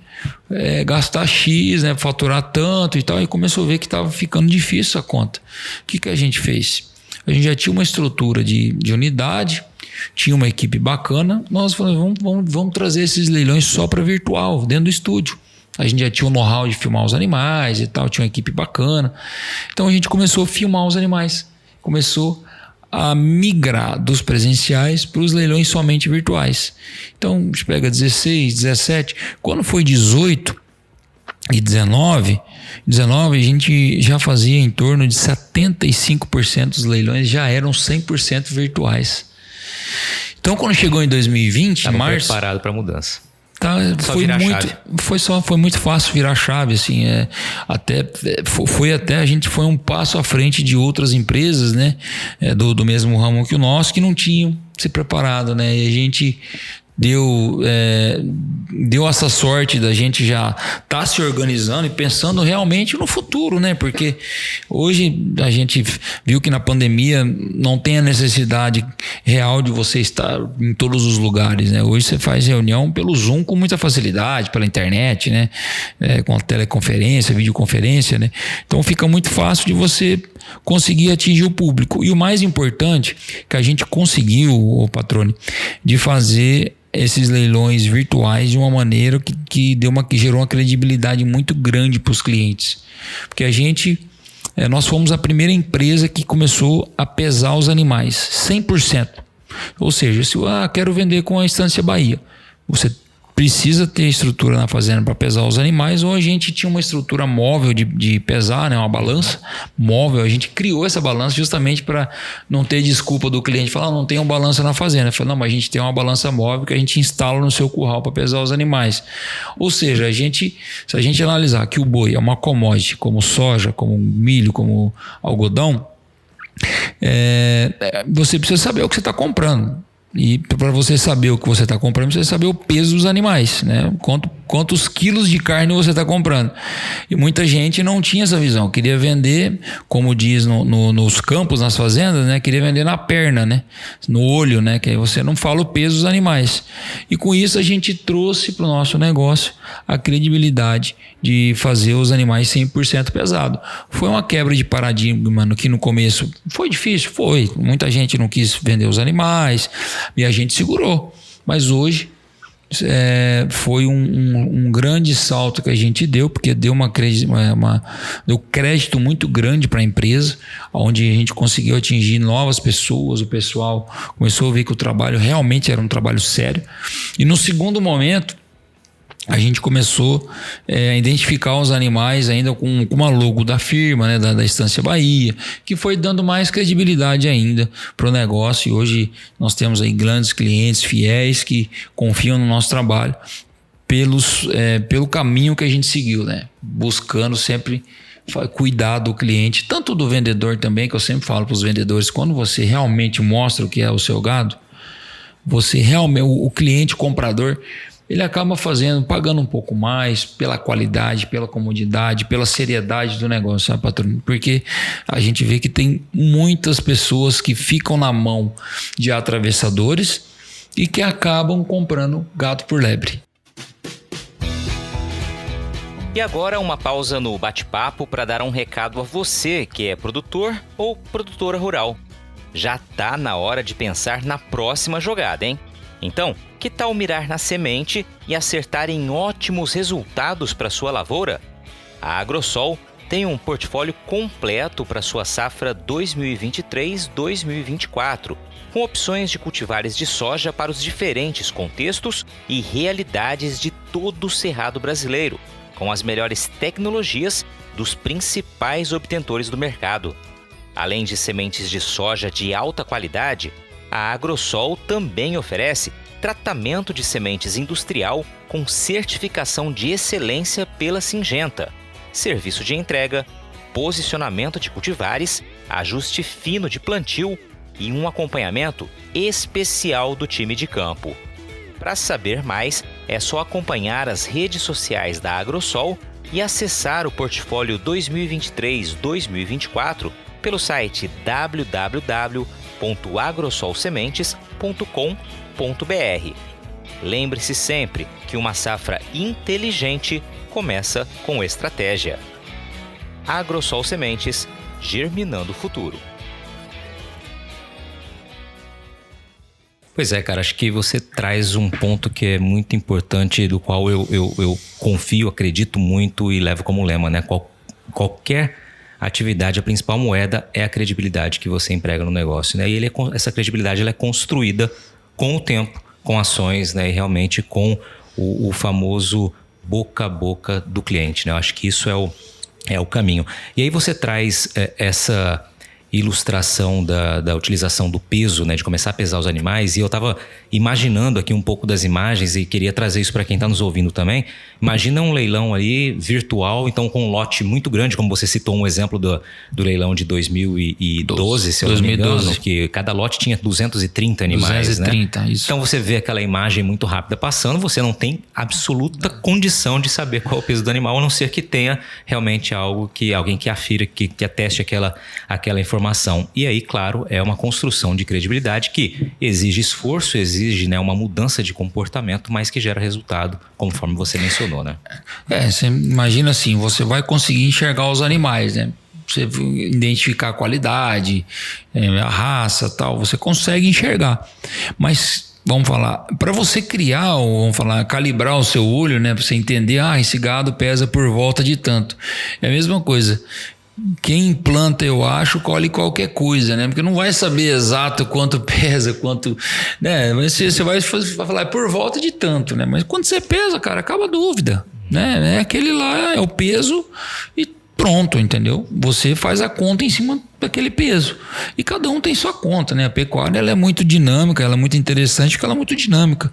gastar X, faturar tanto e tal, e começou a ver que estava ficando difícil a conta. O que a gente fez? A gente já tinha uma estrutura de unidade, tinha uma equipe bacana, nós falamos, vamos trazer esses leilões só para virtual, dentro do estúdio. A gente já tinha o know-how de filmar os animais e tal, tinha uma equipe bacana. Então a gente começou a filmar os animais, começou a migrar dos presenciais para os leilões somente virtuais. Então a gente pega 16, 17, quando foi 18 e 19 a gente já fazia em torno de 75% dos leilões já eram 100% virtuais. Então, quando chegou em 2020, março, preparado para a mudança. Foi muito fácil virar a chave, assim, a gente foi um passo à frente de outras empresas, do mesmo ramo que o nosso, que não tinham se preparado, e a gente deu essa sorte da gente já estar se organizando e pensando realmente no futuro, porque hoje a gente viu que na pandemia não tem a necessidade real de você estar em todos os lugares, Hoje você faz reunião pelo Zoom com muita facilidade, pela internet, com teleconferência, videoconferência, Então fica muito fácil de você conseguir atingir o público. E o mais importante que a gente conseguiu, Patrone, de fazer esses leilões virtuais de uma maneira que gerou uma credibilidade muito grande para os clientes. Porque nós fomos a primeira empresa que começou a pesar os animais 100%. Ou seja, se quero vender com a Estância Bahia, você precisa ter estrutura na fazenda para pesar os animais, ou a gente tinha uma estrutura móvel de pesar, uma balança móvel. A gente criou essa balança justamente para não ter desculpa do cliente falar, não tem uma balança na fazenda. Eu falei, não, mas a gente tem uma balança móvel que a gente instala no seu curral para pesar os animais. Ou seja, se a gente analisar que o boi é uma commodity como soja, como milho, como algodão, você precisa saber o que você está comprando. E para você saber o que você está comprando, você precisa saber o peso dos animais, quantos quilos de carne você está comprando. E muita gente não tinha essa visão, queria vender, como diz nos campos, nas fazendas, queria vender na perna, no olho, que aí você não fala o peso dos animais. E com isso a gente trouxe para o nosso negócio a credibilidade de fazer os animais 100% pesado. Foi uma quebra de paradigma que no começo foi difícil, muita gente não quis vender os animais e a gente segurou, mas hoje foi um grande salto que a gente deu, porque deu deu crédito muito grande para a empresa, onde a gente conseguiu atingir novas pessoas, o pessoal começou a ver que o trabalho realmente era um trabalho sério. E no segundo momento a gente começou a identificar os animais ainda com uma logo da firma, da Estância Bahia, que foi dando mais credibilidade ainda para o negócio. E hoje nós temos aí grandes clientes fiéis que confiam no nosso trabalho pelo caminho que a gente seguiu, buscando sempre cuidar do cliente, tanto do vendedor também, que eu sempre falo para os vendedores, quando você realmente mostra o que é o seu gado, você realmente, o cliente comprador, ele acaba pagando um pouco mais pela qualidade, pela comodidade, pela seriedade do negócio, sabe, patrão? Porque a gente vê que tem muitas pessoas que ficam na mão de atravessadores e que acabam comprando gado por lebre. E agora uma pausa no bate-papo para dar um recado a você que é produtor ou produtora rural. Já tá na hora de pensar na próxima jogada, hein? Então, que tal mirar na semente e acertar em ótimos resultados para sua lavoura? A Agrosol tem um portfólio completo para sua safra 2023-2024, com opções de cultivares de soja para os diferentes contextos e realidades de todo o cerrado brasileiro, com as melhores tecnologias dos principais obtentores do mercado. Além de sementes de soja de alta qualidade, a Agrosol também oferece tratamento de sementes industrial com certificação de excelência pela Syngenta, serviço de entrega, posicionamento de cultivares, ajuste fino de plantio e um acompanhamento especial do time de campo. Para saber mais, é só acompanhar as redes sociais da Agrosol e acessar o portfólio 2023-2024 pelo site www.agrosolsementes.com.br. Lembre-se sempre que uma safra inteligente começa com estratégia. Agrosol Sementes, germinando o futuro. Pois é, cara, acho que você traz um ponto que é muito importante, do qual eu confio, acredito muito e levo como lema, né? Qualquer atividade, a principal moeda é a credibilidade que você emprega no negócio, né? E essa credibilidade ela é construída com o tempo, com ações, né? E realmente com o famoso boca a boca do cliente, né? Eu acho que isso é o caminho. E aí você traz essa ilustração da utilização do peso, né, de começar a pesar os animais, e eu estava imaginando aqui um pouco das imagens e queria trazer isso para quem está nos ouvindo também. Imagina um leilão ali virtual, então com um lote muito grande, como você citou um exemplo do leilão de 2012, se eu não me engano, que cada lote tinha 230 animais, 230, né? Isso. Então você vê aquela imagem muito rápida passando, você não tem absoluta condição de saber qual é o peso do animal, a não ser que tenha realmente alguém que afira, que ateste aquela informação. E aí, claro, é uma construção de credibilidade que exige esforço, exige, né, uma mudança de comportamento, mas que gera resultado, conforme você mencionou, né? Você imagina assim, você vai conseguir enxergar os animais, né? Você identificar a qualidade, a raça, tal, você consegue enxergar. Mas vamos falar, para você criar, ou vamos falar, calibrar o seu olho, né, para você entender, esse gado pesa por volta de tanto. É a mesma coisa. Quem planta, eu acho, colhe qualquer coisa, né? Porque não vai saber exato quanto pesa, quanto, né? Mas você vai falar por volta de tanto, né? Mas quando você pesa, cara, acaba a dúvida, né? É aquele lá, é o peso e pronto, entendeu? Você faz a conta em cima daquele peso. E cada um tem sua conta, né? A pecuária, ela é muito dinâmica, ela é muito interessante porque ela é muito dinâmica.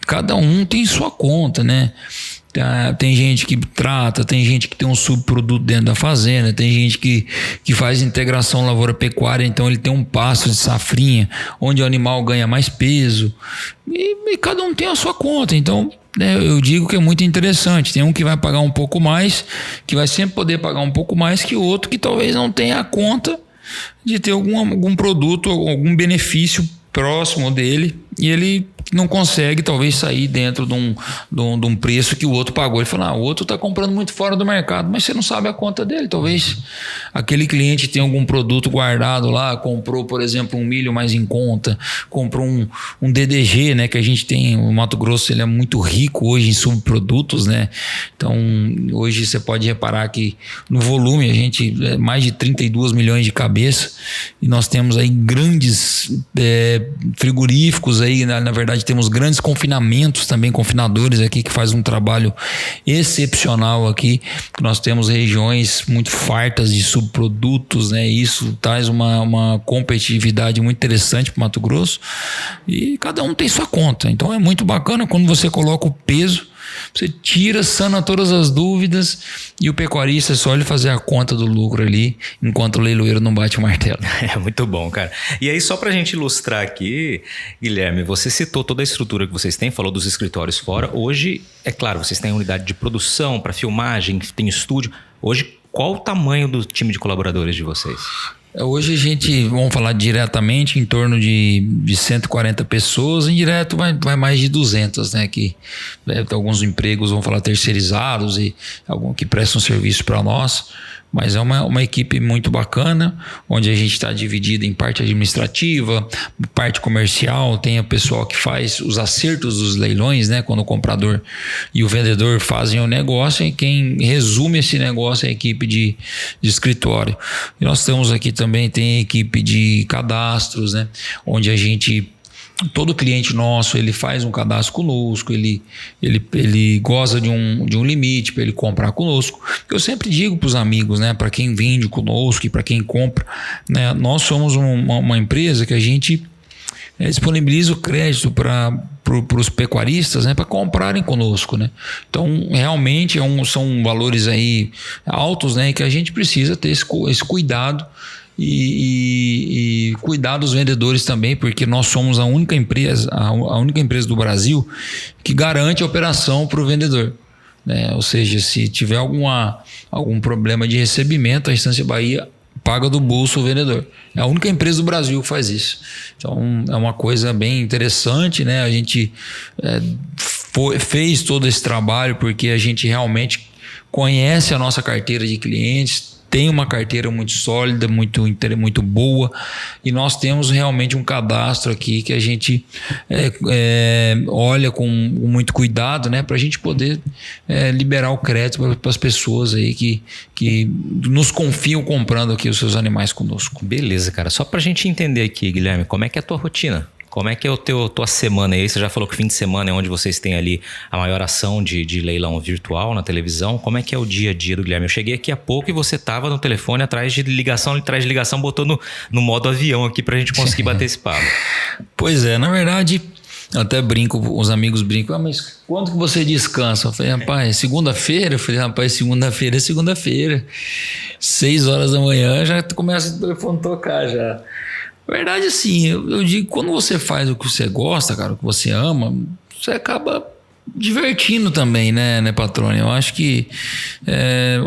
Cada um tem sua conta, né? Tem gente que trata, tem gente que tem um subproduto dentro da fazenda, tem gente que faz integração lavoura-pecuária, então ele tem um pasto de safrinha, onde o animal ganha mais peso, e cada um tem a sua conta. Então, né, eu digo que é muito interessante. Tem um que vai pagar um pouco mais, que vai sempre poder pagar um pouco mais que o outro que talvez não tenha a conta de ter algum produto, algum benefício próximo dele, e ele não consegue talvez sair dentro de um preço que o outro pagou. Ele fala, o outro está comprando muito fora do mercado, mas você não sabe a conta dele. Talvez aquele cliente tenha algum produto guardado lá, comprou, por exemplo, um milho mais em conta, comprou um DDG, né, que a gente tem, o Mato Grosso ele é muito rico hoje em subprodutos, né? Então hoje você pode reparar que no volume a gente é mais de 32 milhões de cabeças, e nós temos aí grandes frigoríficos aí, na verdade temos grandes confinamentos também, confinadores aqui que fazem um trabalho excepcional aqui. Nós temos regiões muito fartas de subprodutos, né? Isso traz uma competitividade muito interessante para o Mato Grosso, e cada um tem sua conta. Então é muito bacana quando você coloca o peso, você tira, sana todas as dúvidas, e o pecuarista só ele fazer a conta do lucro ali, enquanto o leiloeiro não bate o martelo. É muito bom, cara. E aí, só pra gente ilustrar aqui, Guilherme, você citou toda a estrutura que vocês têm, falou dos escritórios fora. Hoje, é claro, vocês têm unidade de produção para filmagem, tem estúdio. Hoje, qual o tamanho do time de colaboradores de vocês? Hoje a gente, vamos falar diretamente, em torno de 140 pessoas, indireto vai mais de 200, né? Que alguns empregos, vamos falar, terceirizados, e alguns que prestam serviço para nós. Mas é uma equipe muito bacana, onde a gente está dividido em parte administrativa, parte comercial, tem o pessoal que faz os acertos dos leilões, né? Quando o comprador e o vendedor fazem o negócio, e quem resume esse negócio é a equipe de escritório. E nós temos aqui também, tem a equipe de cadastros, né? Onde a gente... Todo cliente nosso, ele faz um cadastro conosco, ele goza de um limite para ele comprar conosco. Eu sempre digo para os amigos, né, para quem vende conosco e para quem compra, né, nós somos uma empresa que a gente disponibiliza o crédito para os pecuaristas, né, para comprarem conosco, né? Então, realmente são valores aí altos, né, que a gente precisa ter esse cuidado. E cuidar dos vendedores também, porque nós somos a única empresa do Brasil que garante a operação para o vendedor, né? Ou seja, se tiver algum problema de recebimento, a Estância Bahia paga do bolso o vendedor. É a única empresa do Brasil que faz isso. Então é uma coisa bem interessante, né? A gente fez todo esse trabalho porque a gente realmente conhece a nossa carteira de clientes, tem uma carteira muito sólida, muito boa, e nós temos realmente um cadastro aqui que a gente olha com muito cuidado, né, para a gente poder liberar o crédito para as pessoas aí que nos confiam comprando aqui os seus animais conosco. Beleza, cara. Só para a gente entender aqui, Guilherme, como é que é a tua rotina? Como é que é tua semana aí? Você já falou que fim de semana é onde vocês têm ali a maior ação de leilão virtual na televisão. Como é que é o dia a dia do Guilherme? Eu cheguei aqui há pouco e você estava no telefone atrás de ligação, botou no modo avião aqui pra gente conseguir bater esse papo. Pois é, na verdade, eu até brinco, os amigos brincam, mas quando que você descansa? Eu falei, rapaz, segunda-feira? Eu falei, rapaz, segunda-feira é segunda-feira. 6 horas da manhã já começa o telefone a tocar já. Verdade, assim, eu digo, quando você faz o que você gosta, cara, o que você ama, você acaba divertindo também, né, patrônio? Eu acho que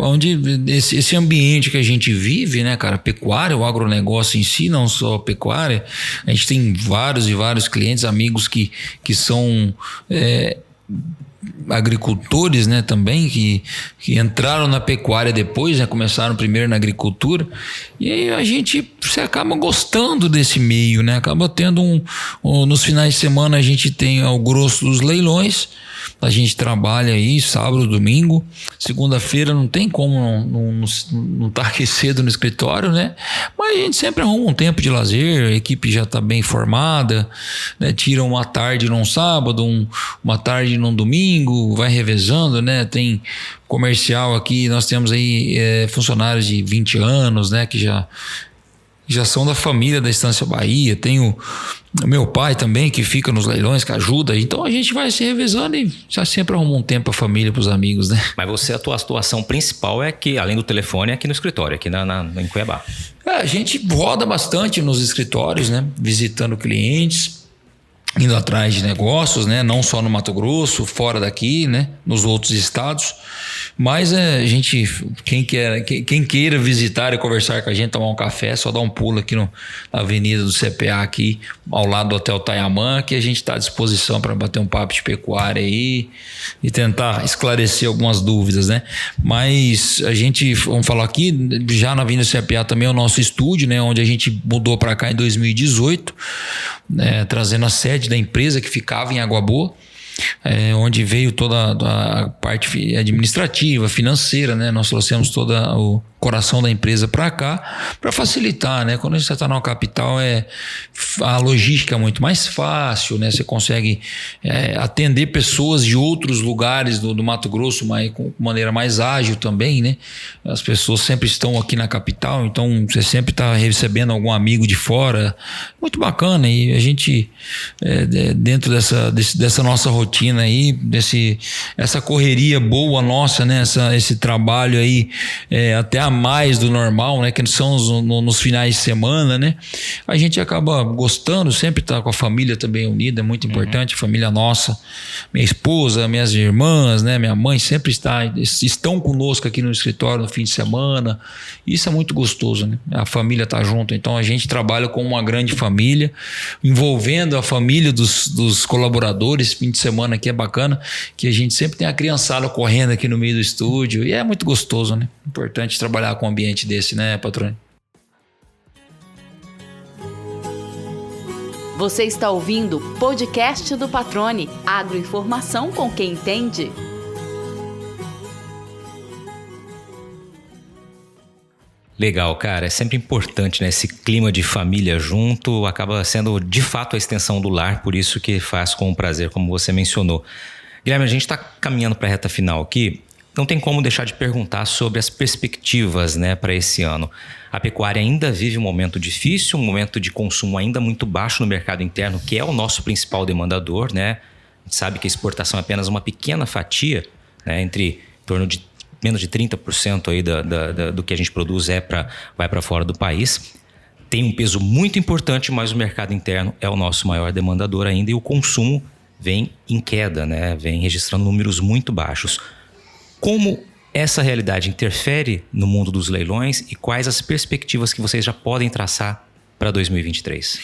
onde esse ambiente que a gente vive, né, cara, pecuária, o agronegócio em si, não só a pecuária, a gente tem vários e vários clientes, amigos que são agricultores, né, também que entraram na pecuária depois, né, começaram primeiro na agricultura, e aí você acaba gostando desse meio, né, acaba tendo nos finais de semana a gente tem o grosso dos leilões, a gente trabalha aí sábado, domingo, segunda-feira não tem como não estar aqui cedo no escritório, né? Mas a gente sempre arruma um tempo de lazer, a equipe já está bem formada, né? Tira uma tarde num sábado, uma tarde num domingo, vai revezando, né? Tem comercial aqui, nós temos aí funcionários de 20 anos, né? Que já são da família da Estância Bahia, tem o meu pai também que fica nos leilões, que ajuda, então a gente vai se revezando e já sempre arruma um tempo para a família, para os amigos, né? Mas a tua atuação principal é que, além do telefone, é aqui no escritório, aqui em Cuiabá. A gente roda bastante nos escritórios, né? Visitando clientes, indo atrás de negócios, né? Não só no Mato Grosso, fora daqui, né? Nos outros estados. Mas quem queira visitar e conversar com a gente, tomar um café, é só dar um pulo aqui na avenida do CPA aqui, ao lado do Hotel Tayamã, que a gente está à disposição para bater um papo de pecuária aí e tentar esclarecer algumas dúvidas, né? Mas vamos falar aqui, já na avenida do CPA também é o nosso estúdio, né? Onde a gente mudou para cá em 2018, né? Trazendo a sede da empresa que ficava em Água Boa. Onde veio toda a parte administrativa, financeira, né? Nós trouxemos todo o coração da empresa para cá, para facilitar, né? Quando você está na capital, a logística é muito mais fácil, né? Você consegue atender pessoas de outros lugares do Mato Grosso, mas com maneira mais ágil também, né? As pessoas sempre estão aqui na capital, então você sempre está recebendo algum amigo de fora, muito bacana. E a gente, dentro dessa nossa rotina aí, essa correria boa nossa, né? Esse trabalho aí, até a mais do normal, né? Que são nos finais de semana, né? A gente acaba gostando, sempre tá com a família também unida, é muito importante, a família nossa, minha esposa, minhas irmãs, né? Minha mãe sempre estão conosco aqui no escritório no fim de semana, isso é muito gostoso, né? A família tá junto, então a gente trabalha com uma grande família, envolvendo a família dos colaboradores, fim de semana semana aqui é bacana, que a gente sempre tem a criançada correndo aqui no meio do estúdio e é muito gostoso, né? Importante trabalhar com um ambiente desse, né, Patrone? Você está ouvindo o podcast do Patrone, agroinformação com quem entende. Legal, cara. É sempre importante, né? Esse clima de família junto acaba sendo, de fato, a extensão do lar. Por isso que faz com prazer, como você mencionou. Guilherme, a gente está caminhando para a reta final aqui. Não tem como deixar de perguntar sobre as perspectivas, né, para esse ano. A pecuária ainda vive um momento difícil, um momento de consumo ainda muito baixo no mercado interno, que é o nosso principal demandador, né? A gente sabe que a exportação é apenas uma pequena fatia, né, em torno de menos de 30% aí do que a gente produz vai para fora do país. Tem um peso muito importante, mas o mercado interno é o nosso maior demandador ainda e o consumo vem em queda, né? Vem registrando números muito baixos. Como essa realidade interfere no mundo dos leilões e quais as perspectivas que vocês já podem traçar para 2023?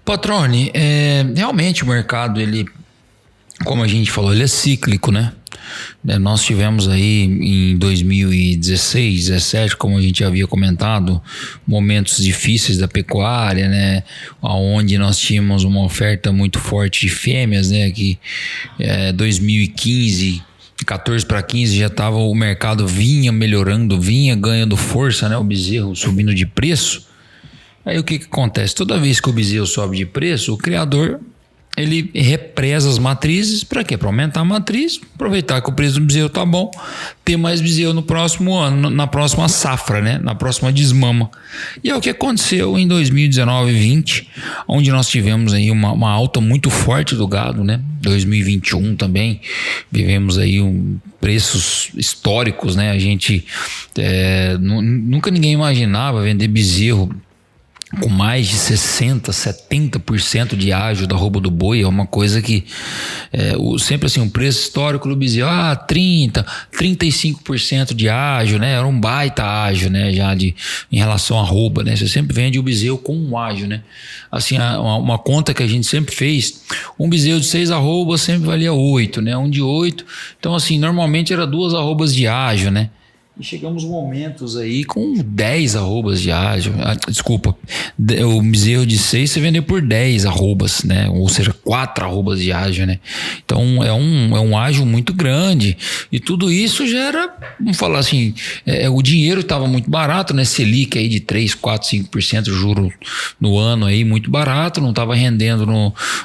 Patrone, realmente o mercado, ele, como a gente falou, ele é cíclico, né? Nós tivemos aí em 2016, 2017, como a gente havia comentado, momentos difíceis da pecuária, né? Onde nós tínhamos uma oferta muito forte de fêmeas, né? Que 2015, 14 para 15 já estava, o mercado vinha melhorando, vinha ganhando força, né? O bezerro subindo de preço. Aí o que acontece? Toda vez que o bezerro sobe de preço, o criador, ele represa as matrizes. Para quê? Para aumentar a matriz, aproveitar que o preço do bezerro tá bom, ter mais bezerro no próximo ano, na próxima safra, né? Na próxima desmama. E é o que aconteceu em 2019 e 2020, onde nós tivemos aí uma alta muito forte do gado, né? 2021 também, vivemos aí preços históricos, né? A gente nunca ninguém imaginava vender bezerro com mais de 60%, 70% de ágio da arroba do boi. É uma coisa que sempre assim, o preço histórico do bezerro, 30%, 35% de ágio, né? Era um baita ágio, né? Já em relação à arroba, né? Você sempre vende o bezerro com um ágio, né? Assim, uma conta que a gente sempre fez, um bezerro de 6 arrobas sempre valia 8, né? Um de 8, então assim, normalmente era 2 arrobas de ágio, né? E chegamos momentos aí com 10 arrobas de ágio. Desculpa, o bezerro de 6 você vender por 10 arrobas, né? Ou seja, 4 arrobas de ágio, né? Então é um ágio muito grande. E tudo isso gera, vamos falar assim, o dinheiro estava muito barato, né? Selic aí de 3, 4, 5% juro no ano aí, muito barato, não estava rendendo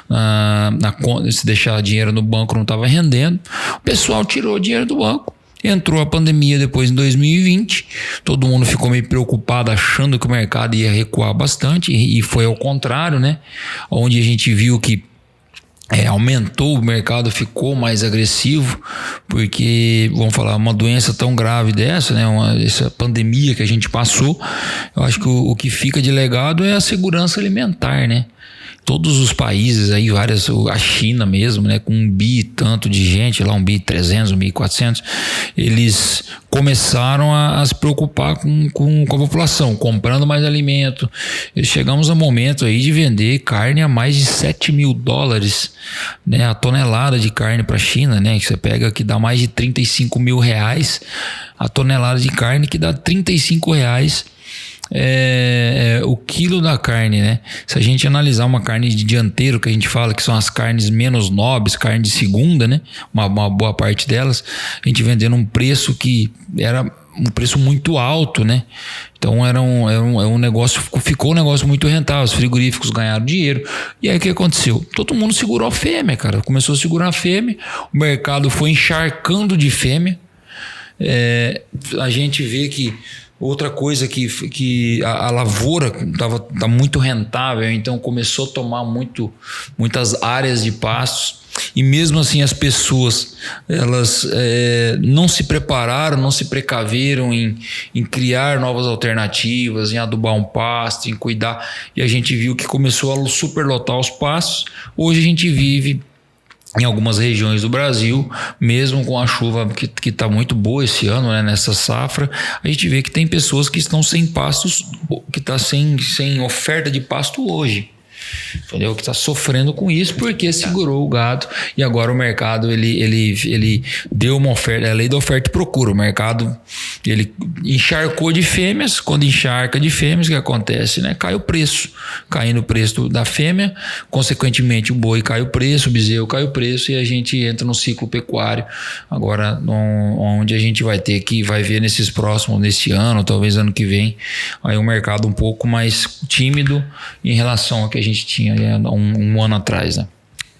na conta. Se deixar dinheiro no banco, não estava rendendo. O pessoal tirou o dinheiro do banco. Entrou a pandemia depois em 2020, todo mundo ficou meio preocupado, achando que o mercado ia recuar bastante, e foi ao contrário, né? Onde a gente viu que aumentou, o mercado ficou mais agressivo, porque, vamos falar, uma doença tão grave dessa, né? Essa pandemia que a gente passou, eu acho que o que fica de legado é a segurança alimentar, né? Todos os países aí, a China mesmo, né, com 1 bi tanto de gente, lá 1 bi 300, 1 bi 400, eles começaram a se preocupar com a população, comprando mais alimento. Chegamos a momento aí de vender carne a mais de $7.000, né, a tonelada de carne para a China, né, que você pega que dá mais de R$35 mil, a tonelada de carne que dá R$35 o quilo da carne, né? Se a gente analisar uma carne de dianteiro, que a gente fala que são as carnes menos nobres, carne de segunda, né? Uma boa parte delas, a gente vendendo um preço que era um preço muito alto, né? Então era um negócio, ficou um negócio muito rentável, os frigoríficos ganharam dinheiro. E aí o que aconteceu? Todo mundo segurou a fêmea, cara. Começou a segurar a fêmea, o mercado foi encharcando de fêmea. A gente vê que outra coisa que a lavoura tá muito rentável, então começou a tomar muitas áreas de pastos, e mesmo assim as pessoas elas não se prepararam, não se precaveram em criar novas alternativas, em adubar um pasto, em cuidar, e a gente viu que começou a superlotar os pastos. Hoje a gente vive em algumas regiões do Brasil, mesmo com a chuva que está muito boa esse ano, né, nessa safra, a gente vê que tem pessoas que estão sem pastos, que está sem oferta de pasto hoje. entendeu? Que está sofrendo com isso porque segurou o gado e agora o mercado ele deu uma oferta, é a lei da oferta e procura. O mercado ele encharcou de fêmeas, quando encharca de fêmeas, o que acontece, né? Cai o preço, caindo o preço da fêmea, consequentemente o boi cai o preço, o bezerro cai o preço e a gente entra no ciclo pecuário agora onde a gente vai ver nesse ano, talvez ano que vem, aí um mercado um pouco mais tímido em relação ao que a gente tinha um ano atrás, né?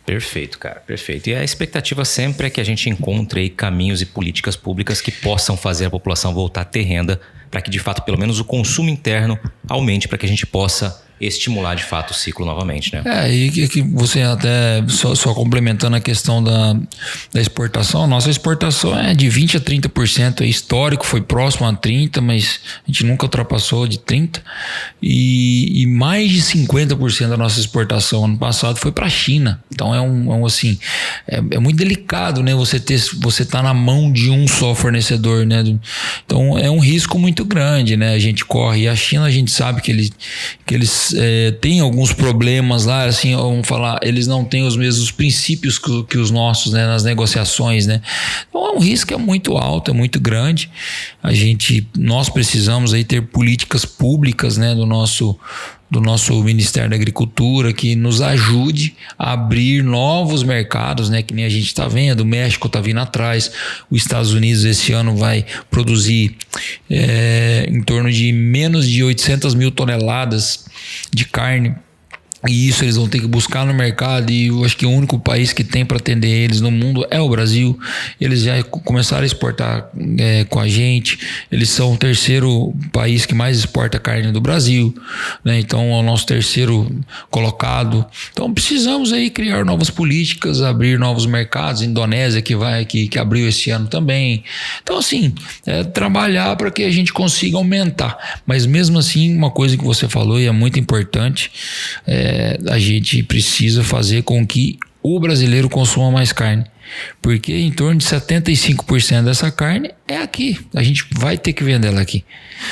Perfeito, cara, perfeito. E a expectativa sempre é que a gente encontre aí caminhos e políticas públicas que possam fazer a população voltar a ter renda para que, de fato, pelo menos o consumo interno aumente, para que a gente possa estimular, de fato, o ciclo novamente, né? E que você até, só complementando a questão da exportação, nossa exportação é de 20% a 30%, histórico foi próximo a 30%, mas a gente nunca ultrapassou de 30%, e mais de 50% da nossa exportação ano passado foi para a China. Então é muito delicado, né? Você tá na mão de um só fornecedor, né? Então é um risco muito grande, né? A gente corre, e a China a gente sabe que eles tem alguns problemas lá, assim, vamos falar, eles não têm os mesmos princípios que os nossos, né, nas negociações, né? Então é um risco muito alto, é muito grande. Nós precisamos aí ter políticas públicas, né, do nosso Ministério da Agricultura que nos ajude a abrir novos mercados, né? Que nem a gente está vendo, o México está vindo atrás, os Estados Unidos esse ano vai produzir em torno de menos de 800 mil toneladas de carne. E isso eles vão ter que buscar no mercado, e eu acho que o único país que tem para atender eles no mundo é o Brasil. Eles já começaram a exportar com a gente, eles são o terceiro país que mais exporta carne do Brasil, né? Então é o nosso terceiro colocado. Então precisamos aí criar novas políticas, abrir novos mercados. Indonésia que abriu esse ano também. Então assim, trabalhar para que a gente consiga aumentar, mas mesmo assim, uma coisa que você falou e é muito importante, a gente precisa fazer com que o brasileiro consuma mais carne, porque em torno de 75% dessa carne é aqui, a gente vai ter que vender ela aqui.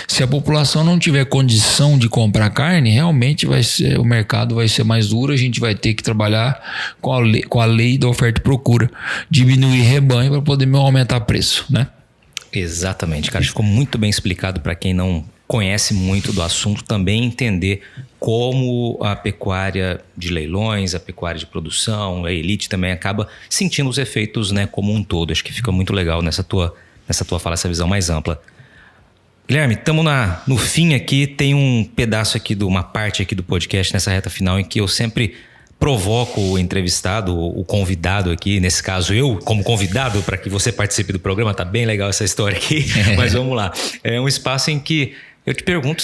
Se a população não tiver condição de comprar carne, realmente o mercado vai ser mais duro, a gente vai ter que trabalhar com a lei da oferta e procura, diminuir rebanho para poder aumentar preço, né? Exatamente, cara, ficou muito bem explicado para quem não conhece muito do assunto também entender como a pecuária de leilões, a pecuária de produção, a elite também acaba sentindo os efeitos, né, como um todo. Acho que fica muito legal nessa tua fala, essa visão mais ampla. Guilherme, estamos no fim aqui, tem um pedaço aqui, uma parte aqui do podcast nessa reta final em que eu sempre provoco o entrevistado, o convidado aqui, nesse caso eu como convidado para que você participe do programa. Tá bem legal essa história aqui, mas vamos lá. É um espaço em que eu te pergunto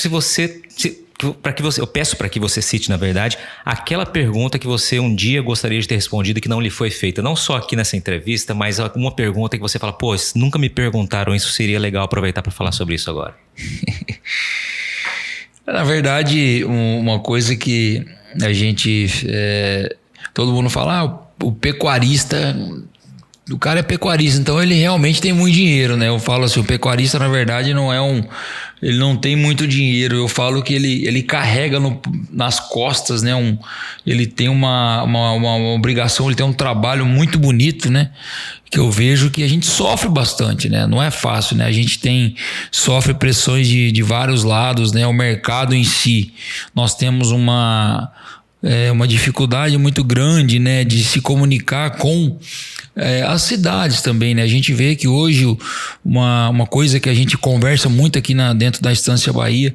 eu peço para que você cite, na verdade, aquela pergunta que você um dia gostaria de ter respondido e que não lhe foi feita, não só aqui nessa entrevista, mas uma pergunta que você fala, pô, nunca me perguntaram isso, seria legal aproveitar para falar sobre isso agora. Na verdade, uma coisa que a gente, todo mundo fala, o pecuarista, o cara é pecuarista, então ele realmente tem muito dinheiro, né? Eu falo assim, o pecuarista na verdade ele não tem muito dinheiro. Eu falo que ele carrega nas costas, né? Ele tem uma obrigação, ele tem um trabalho muito bonito, né? Que eu vejo que a gente sofre bastante, né? Não é fácil, né? A gente sofre pressões de vários lados, né? O mercado em si, nós temos uma dificuldade muito grande, né, de se comunicar com as cidades também, né? A gente vê que hoje uma coisa que a gente conversa muito aqui dentro da Estância Bahia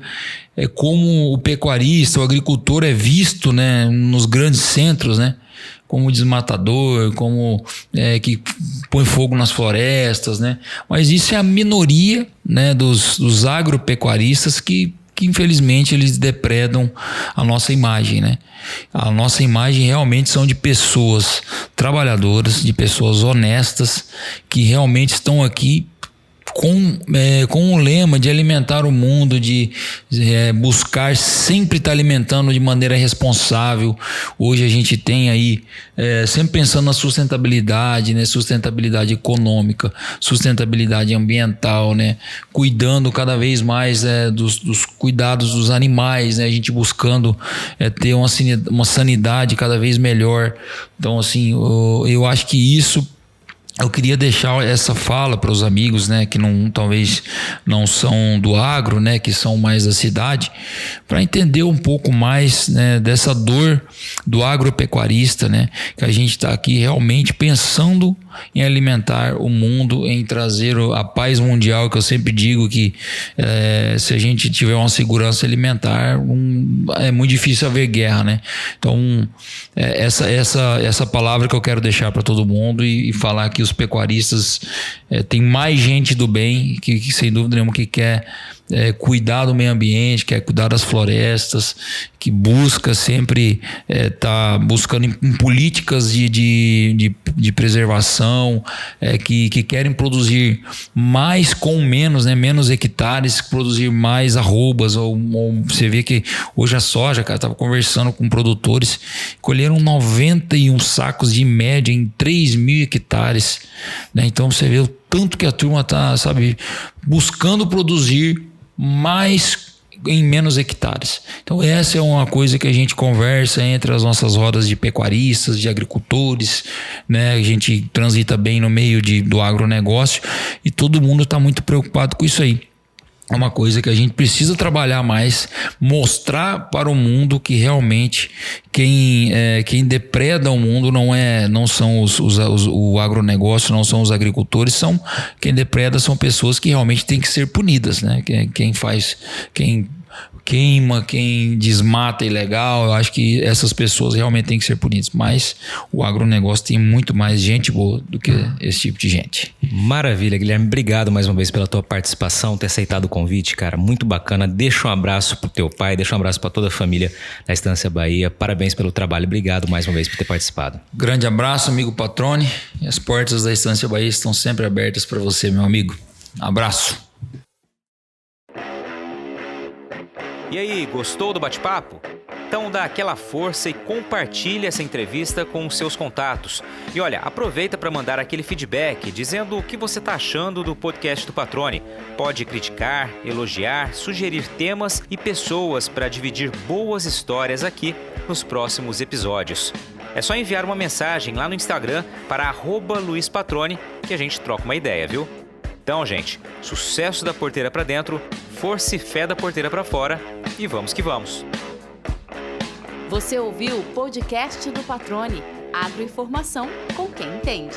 é como o pecuarista, o agricultor é visto, né, nos grandes centros, né, como desmatador, como que põe fogo nas florestas, né? Mas isso é a minoria, né, dos agropecuaristas que infelizmente eles depredam a nossa imagem, né? A nossa imagem realmente são de pessoas trabalhadoras, de pessoas honestas, que realmente estão aqui com o lema de alimentar o mundo, de buscar sempre estar alimentando de maneira responsável. Hoje a gente tem aí, sempre pensando na sustentabilidade, né? Sustentabilidade econômica, sustentabilidade ambiental, né? Cuidando cada vez mais dos cuidados dos animais, né? A gente buscando ter uma sanidade cada vez melhor. Então, assim, eu acho que isso... Eu queria deixar essa fala para os amigos, né, que talvez não são do agro, né, que são mais da cidade, para entender um pouco mais, né, dessa dor do agropecuarista, né, que a gente está aqui realmente pensando em alimentar o mundo, em trazer a paz mundial, que eu sempre digo que se a gente tiver uma segurança alimentar, é muito difícil haver guerra, né? Então, essa palavra que eu quero deixar para todo mundo e falar que os pecuaristas tem mais gente do bem que sem dúvida nenhuma que quer cuidar do meio ambiente, quer cuidar das florestas, que busca sempre tá buscando em políticas de preservação, que querem produzir mais com menos, né, menos hectares, produzir mais arrobas, ou você vê que hoje a soja, cara, estava conversando com produtores, colheram 91 sacos de média em 3.000 hectares, né? Então você vê o tanto que a turma está, sabe, buscando produzir mais em menos hectares. Então essa é uma coisa que a gente conversa entre as nossas rodas de pecuaristas, de agricultores, né? A gente transita bem no meio do agronegócio e todo mundo está muito preocupado com isso aí. É uma coisa que a gente precisa trabalhar mais, mostrar para o mundo que realmente quem depreda o mundo não são o agronegócio, não são os agricultores, quem depreda são pessoas que realmente têm que ser punidas, né? Quem queima, quem desmata ilegal, eu acho que essas pessoas realmente têm que ser punidas. Mas o agronegócio tem muito mais gente boa do que esse tipo de gente. Maravilha, Guilherme. Obrigado mais uma vez pela tua participação, ter aceitado o convite, cara. Muito bacana. Deixa um abraço pro teu pai, deixa um abraço para toda a família da Estância Bahia. Parabéns pelo trabalho. Obrigado mais uma vez por ter participado. Grande abraço, amigo Patrone. As portas da Estância Bahia estão sempre abertas para você, meu amigo. Abraço. E aí, gostou do bate-papo? Então dá aquela força e compartilha essa entrevista com os seus contatos. E olha, aproveita para mandar aquele feedback dizendo o que você está achando do podcast do Patrone. Pode criticar, elogiar, sugerir temas e pessoas para dividir boas histórias aqui nos próximos episódios. É só enviar uma mensagem lá no Instagram para @LuizPatrone que a gente troca uma ideia, viu? Então, gente, sucesso da porteira para dentro, força e fé da porteira para fora e vamos que vamos. Você ouviu o podcast do Patrone, agroinformação com quem entende.